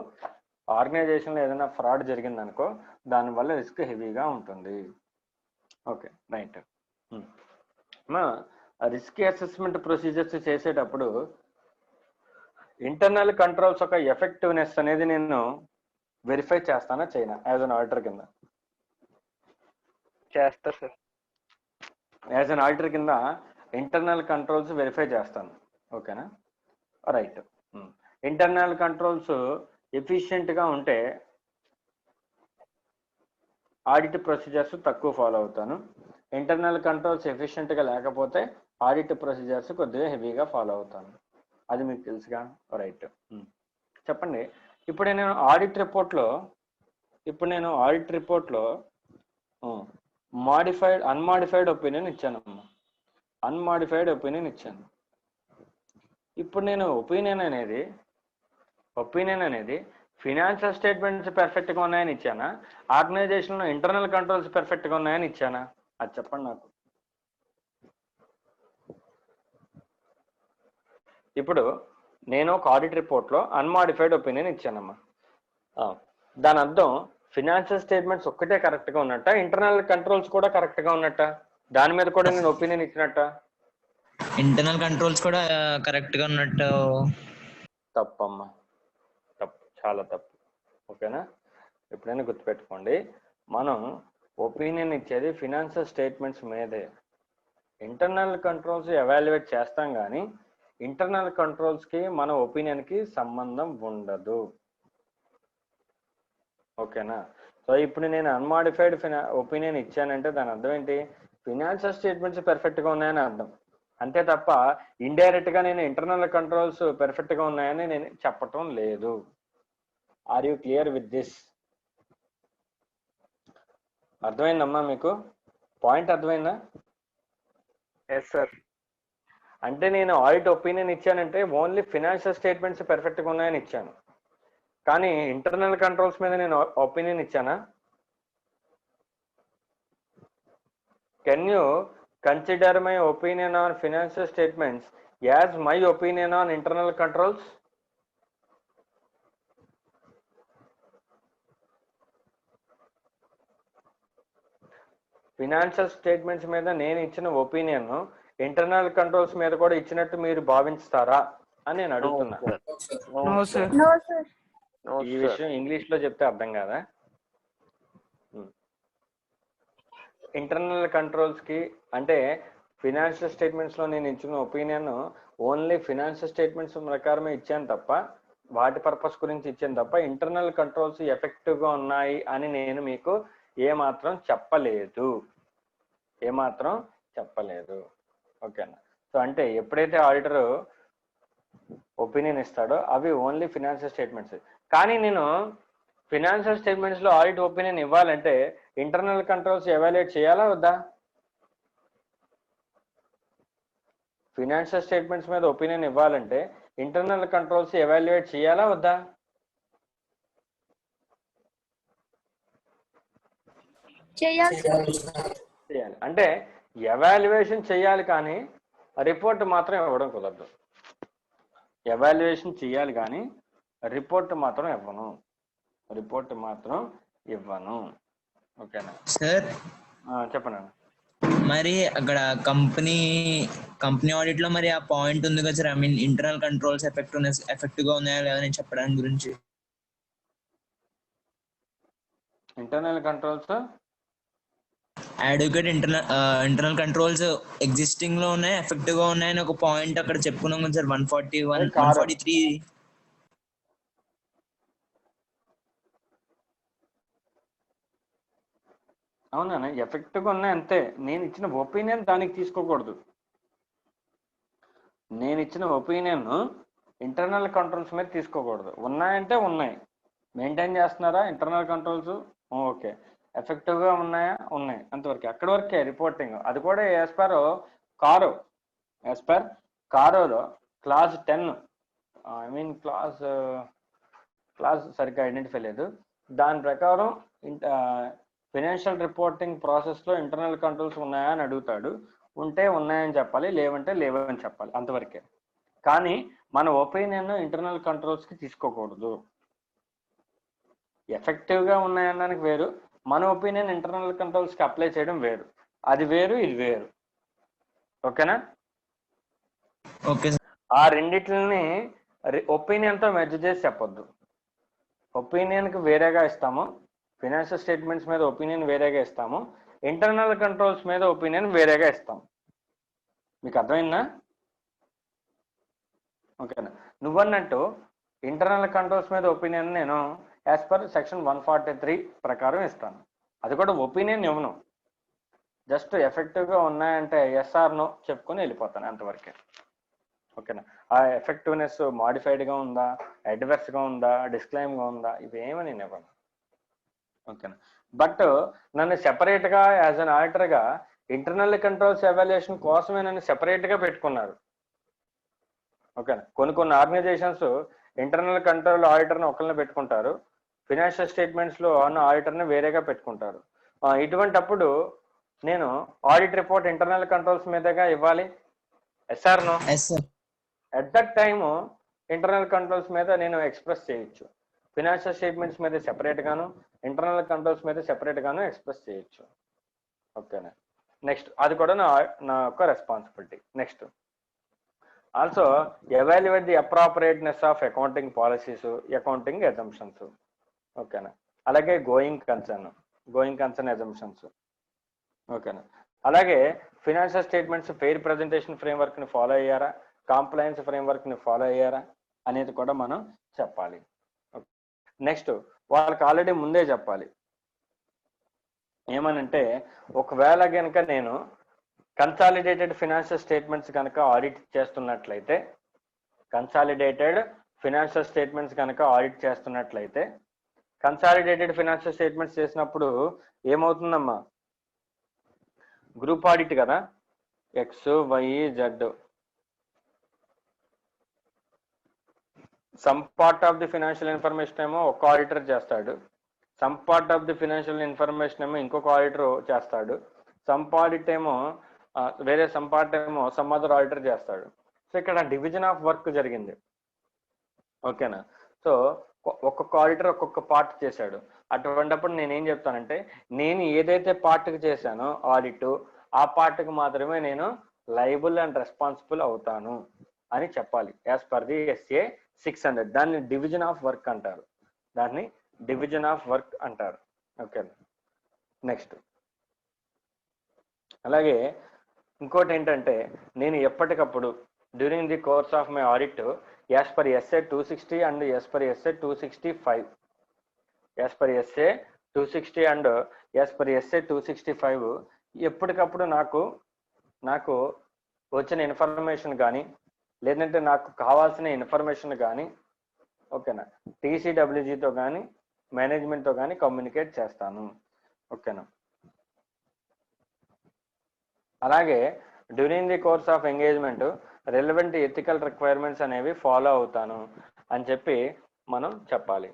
ఆర్గనైజేషన్లో ఏదైనా ఫ్రాడ్ జరిగింది అనుకో, దానివల్ల రిస్క్ హెవీగా ఉంటుంది. Okay, right. Risk assessment procedures చేసేటప్పుడు ఇంటర్నల్ కంట్రోల్స్ యొక్క ఎఫెక్టివ్నెస్ అనేది నేను వెరిఫై చేస్తానా చేయనా యాజ్ అన్ ఆడిటర్ కింద? చేస్తారు సార్. యాజ్ అన్ ఆడిటర్ కింద ఇంటర్నల్ కంట్రోల్స్ వెరిఫై చేస్తాను. ఓకేనా? రైట్. ఇంటర్నల్ కంట్రోల్స్ ఎఫిషియెంట్గా ఉంటే ఆడిట్ ప్రొసీజర్స్ తక్కువ ఫాలో అవుతాను. ఇంటర్నల్ కంట్రోల్స్ ఎఫిషియెంట్గా లేకపోతే ఆడిట్ ప్రొసీజర్స్ కొద్దిగా హెవీగా ఫాలో అవుతాను. అది మీకు తెలుసుగా? రైట్. చెప్పండి. ఇప్పుడు నేను ఆడిట్ రిపోర్ట్లో అన్మాడిఫైడ్ ఒపీనియన్ ఇచ్చానమ్మా. అన్మాడిఫైడ్ ఒపీనియన్ ఇచ్చాను. ఇప్పుడు నేను ఒపీనియన్ అనేది ఫినాన్షియల్ స్టేట్మెంట్స్ పర్ఫెక్ట్గా ఉన్నాయని ఇచ్చానా, ఆర్గనైజేషన్లో ఇంటర్నల్ కంట్రోల్స్ పర్ఫెక్ట్గా ఉన్నాయని ఇచ్చానా? అది చెప్పండి నాకు. ఇప్పుడు నేను ఒక ఆడిట్ రిపోర్ట్లో అన్మాడిఫైడ్ ఒపీనియన్ ఇచ్చానమ్మా. దాని అర్థం ఫినాన్షియల్ స్టేట్మెంట్స్ ఒక్కటే కరెక్ట్గా ఉన్నట్ట, ఇంటర్నల్ కంట్రోల్స్ కూడా కరెక్ట్గా ఉన్నట్ట? దాని మీద కూడా నేను ఒపీనియన్ ఇచ్చినట్ట? ఇంటర్నల్ కంట్రోల్స్ కూడా కరెక్ట్ గా ఉన్నట్టు. తప్పమ్మా, తప్పు, చాలా తప్పు. ఓకేనా? ఎప్పుడైనా గుర్తుపెట్టుకోండి, మనం ఒపీనియన్ ఇచ్చేది ఫినాన్షియల్ స్టేట్మెంట్స్ మీదే. ఇంటర్నల్ కంట్రోల్స్ ఎవాల్యుయేట్ చేస్తాం కానీ ఇంటర్నల్ కంట్రోల్స్కి మన ఒపీనియన్కి సంబంధం ఉండదు. ఓకేనా? సో ఇప్పుడు నేను అన్మాడిఫైడ్ ఒపీనియన్ ఇచ్చానంటే దాని అర్థం ఏంటి? ఫినాన్షియల్ స్టేట్మెంట్స్ పర్ఫెక్ట్గా ఉన్నాయని అర్థం. అంతే తప్ప ఇండైరెక్ట్గా నేను ఇంటర్నల్ కంట్రోల్స్ పర్ఫెక్ట్గా ఉన్నాయని నేను చెప్పటం లేదు. Are you clear with this? అర్థమైందమ్మా మీకు? పాయింట్ అర్థమైందా? Yes sir. అంటే నేను ఆడిట్ ఒపీనియన్ ఇచ్చానంటే ఓన్లీ ఫినాన్షియల్ స్టేట్మెంట్స్ పర్ఫెక్ట్గా ఉన్నాయని ఇచ్చాను, కానీ ఇంటర్నల్ కంట్రోల్స్ మీద నేను ఒపీనియన్ ఇచ్చానా? Can you consider my opinion on financial statements as my opinion on internal controls? Financial statements మీద నేను ఇచ్చిన ఒపీనియన్ ఇంటర్నల్ కంట్రోల్స్ మీద కూడా ఇచ్చినట్టు మీరు భావిస్తారా అని నేను అడుగుతున్నా. No, sir. ఈ విషయం ఇంగ్లీష్ లో చెప్తే అర్థం కాదా? ఇంటర్నల్ కంట్రోల్స్ కి అంటే ఫినాన్షియల్ స్టేట్మెంట్స్ లో నేను ఇచ్చిన ఒపీనియన్ ఓన్లీ ఫినాన్షియల్ స్టేట్మెంట్స్ ప్రకారమే ఇచ్చాను తప్ప, వాటి పర్పస్ గురించి ఇచ్చాను తప్ప ఇంటర్నల్ కంట్రోల్స్ ఎఫెక్టివ్ గా ఉన్నాయి అని నేను మీకు ఏమాత్రం చెప్పలేదు. ఓకేనా? సో అంటే ఎప్పుడైతే ఆడిటర్ ఒపీనియన్ ఇస్తాడో అవి ఓన్లీ ఫినాన్షియల్ స్టేట్మెంట్స్. కానీ నేను ఫినాన్షియల్ స్టేట్మెంట్స్ లో ఆడిట్ ఒపీనియన్ ఇవ్వాలంటే ఇంటర్నల్ కంట్రోల్స్ ఎవాల్యుయేట్ చేయాలా వద్దా? ఫినాన్షియల్ స్టేట్మెంట్స్ మీద ఒపీనియన్ ఇవ్వాలంటే ఇంటర్నల్ కంట్రోల్స్ ఎవాల్యుయేట్ చేయాలా వద్దా? చేయాలి. అంటే ఎవాల్యుయేషన్ చేయాలి కానీ రిపోర్ట్ మాత్రం ఇవ్వడం కుదరదు. ఎవాల్యుయేషన్ చేయాలి కానీ రిపోర్ట్ మాత్రం ఇవ్వను. ఓకేనా సార్? చెప్పండి. మరి అక్కడ కంపెనీ ఆడిట్ లో మరి ఆ పాయింట్ ఉంది కదా sir, I mean internal controls effective గా ఉన్నాయా లేదా అని చెప్పడానికి గురించి. Internal controls advocate internal controls existing లో ఉన్నాయి, ఎఫెక్టివ్ గా ఉన్నాయని ఒక పాయింట్ అక్కడ చెప్పుకున్నాం కదా సార్. 141 అది కాదు. 143. అవునా, ఎఫెక్టివ్గా ఉన్నాయి అంతే. నేను ఇచ్చిన ఒపీనియన్ దానికి తీసుకోకూడదు. నేను ఇచ్చిన ఒపీనియన్ ఇంటర్నల్ కంట్రోల్స్ మీద తీసుకోకూడదు. ఉన్నాయంటే ఉన్నాయి, మెయింటైన్ చేస్తున్నారా ఇంటర్నల్ కంట్రోల్స్, ఓకే. ఎఫెక్టివ్గా ఉన్నాయా, ఉన్నాయి, అంతవరకు. అక్కడి వరకే రిపోర్టింగ్. అది కూడా యాజ్ పర్ కారోలో క్లాస్ 10, ఐ మీన్ క్లాస్ సరిగ్గా ఐడెంటిఫై లేదు. దాని ప్రకారం ఫైనాన్షియల్ రిపోర్టింగ్ ప్రాసెస్లో ఇంటర్నల్ కంట్రోల్స్ ఉన్నాయా అని అడుగుతాడు. ఉంటే ఉన్నాయని చెప్పాలి, లేవంటే లేవని చెప్పాలి, అంతవరకే. కానీ మన ఒపీనియన్ ఇంటర్నల్ కంట్రోల్స్కి తీసుకోకూడదు. ఎఫెక్టివ్గా ఉన్నాయనడానికి వేరు, మన ఒపీనియన్ ఇంటర్నల్ కంట్రోల్స్కి అప్లై చేయడం వేరు. అది వేరు, ఇది వేరు. ఓకేనా? ఓకే. ఆ రెండిట్లని ఒపీనియన్తో మెర్జ్ చేసి చెప్పొద్దు. ఒపీనియన్కి వేరేగా ఇస్తాము, ఫైనాన్షియల్ స్టేట్మెంట్స్ మీద ఒపీనియన్ వేరేగా ఇస్తాము, ఇంటర్నల్ కంట్రోల్స్ మీద ఒపీనియన్ వేరేగా ఇస్తాం. మీకు అర్థమైందా? ఓకేనా? నువ్వన్నట్టు ఇంటర్నల్ కంట్రోల్స్ మీద ఒపీనియన్ నేను యాజ్ పర్ సెక్షన్ 143 ప్రకారం ఇస్తాను. అది కూడా ఒపీనియన్ ఇవ్వను, జస్ట్ ఎఫెక్టివ్గా ఉన్నాయంటే ఎస్ఆర్ నో చెప్పుకొని వెళ్ళిపోతాను, అంతవరకే. ఓకేనా? ఆ ఎఫెక్టివ్నెస్ మాడిఫైడ్గా ఉందా, అడ్వర్స్గా ఉందా, డిస్క్లైమ్గా ఉందా, ఇవేమీ నేను ఇవ్వను. ఓకేనా? బట్ నన్ను సెపరేట్గా యాజ్ అన్ ఆడిటర్గా ఇంటర్నల్ కంట్రోల్స్ ఎవాల్యుయేషన్ కోసమే నన్ను సెపరేట్గా పెట్టుకున్నారు. ఓకేనా? కొన్ని ఆర్గనైజేషన్స్ ఇంటర్నల్ కంట్రోల్ ఆడిటర్ని ఒకరిని పెట్టుకుంటారు, ఫైనాన్షియల్ స్టేట్మెంట్స్లో ఉన్న ఆడిటర్ని వేరేగా పెట్టుకుంటారు. ఇటువంటప్పుడు నేను ఆడిట్ రిపోర్ట్ ఇంటర్నల్ కంట్రోల్స్ మీదగా ఇవ్వాలి, yes or no? At that time internal controls మీద నేను ఎక్స్ప్రెస్ చేయొచ్చు, ఫైనాన్షియల్ స్టేట్మెంట్స్ మీద సెపరేట్ గాను, ఇంటర్నల్ కంట్రోల్స్ మీద సెపరేట్ గాను ఎక్స్ప్రెస్ చేయొచ్చు. ఓకేనా? నెక్స్ట్, అది కూడా నా యొక్క responsibility. Next, also evaluate the appropriateness of accounting policies, accounting assumptions. ఓకేనా? అలాగే గోయింగ్ కన్సర్న్ అజంప్షన్స్. ఓకేనా? అలాగే ఫైనాన్షియల్ స్టేట్మెంట్స్ ఫెయిర్ ప్రజెంటేషన్ ఫ్రేమ్వర్క్ని ఫాలో అయ్యారా, కాంప్లయన్స్ ఫ్రేమ్వర్క్ని ఫాలో అయ్యారా అనేది కూడా మనం చెప్పాలి. నెక్స్ట్, వాళ్ళకి ఆల్రెడీ ముందే చెప్పాలి ఏమనంటే, ఒకవేళ కనుక నేను కన్సాలిడేటెడ్ ఫైనాన్షియల్ స్టేట్మెంట్స్ కనుక ఆడిట్ చేస్తున్నట్లయితే, కన్సాలిడేటెడ్ ఫైనాన్షియల్ స్టేట్మెంట్స్ చేసినప్పుడు ఏమవుతుందమ్మా, గ్రూప్ ఆడిట్ కదా, X Y Z. Some part of the financial information ఏమో ఒక ఆడిటర్ చేస్తాడు, some part of the financial information ఏమో ఇంకొక ఆడిటర్ చేస్తాడు, సమ్ పార్ట్ ఏమో సమ్ అదర్ ఆడిటర్ చేస్తాడు. సో ఇక్కడ డివిజన్ ఆఫ్ వర్క్ జరిగింది. ఓకేనా? సో ఒక్కొక్క ఆడిటర్ ఒక్కొక్క పార్ట్ చేశాడు. అటువంటిప్పుడు నేనేం చెప్తానంటే, నేను ఏదైతే పార్ట్కి చేశానో ఆడిట్, ఆ పార్ట్కి మాత్రమే నేను లయబుల్ అండ్ రెస్పాన్సిబుల్ అవుతాను అని చెప్పాలి, యాజ్ పర్ ది SA 600. దాన్ని డివిజన్ ఆఫ్ వర్క్ అంటారు. ఓకే. నెక్స్ట్, అలాగే ఇంకోటి ఏంటంటే, నేను ఎప్పటికప్పుడు during the course of my audit as per SA 260 and as per SA 265, ఎప్పటికప్పుడు నాకు వచ్చిన ఇన్ఫర్మేషన్ కానీ, లేదంటే నాకు కావాల్సిన ఇన్ఫర్మేషన్ కానీ, ఓకేనా, TCWGతో కానీ మేనేజ్మెంట్తో కానీ కమ్యూనికేట్ చేస్తాను. ఓకేనా? అలాగే during the course of engagement relevant ethical requirements అనేవి ఫాలో అవుతాను అని చెప్పి మనం చెప్పాలి.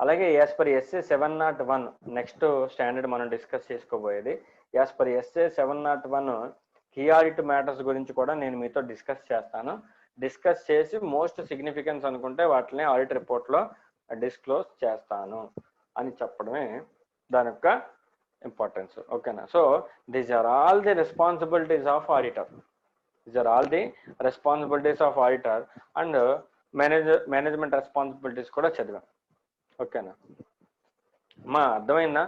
అలాగే as per SA 701, next standard మనం డిస్కస్ చేసుకోబోయేది. As per SA 701 key audit matters గురించి కూడా నేను మీతో డిస్కస్ చేసి మోస్ట్ సిగ్నిఫికెన్స్ అనుకుంటే వాటిని ఆడిట్ రిపోర్ట్లో డిస్క్లోజ్ చేస్తాను అని చెప్పడమే దాని యొక్క ఇంపార్టెన్స్. ఓకేనా? So these are all the responsibilities of auditor. And management responsibilities కూడా చదివాం. ఓకేనా? అర్థమైందా?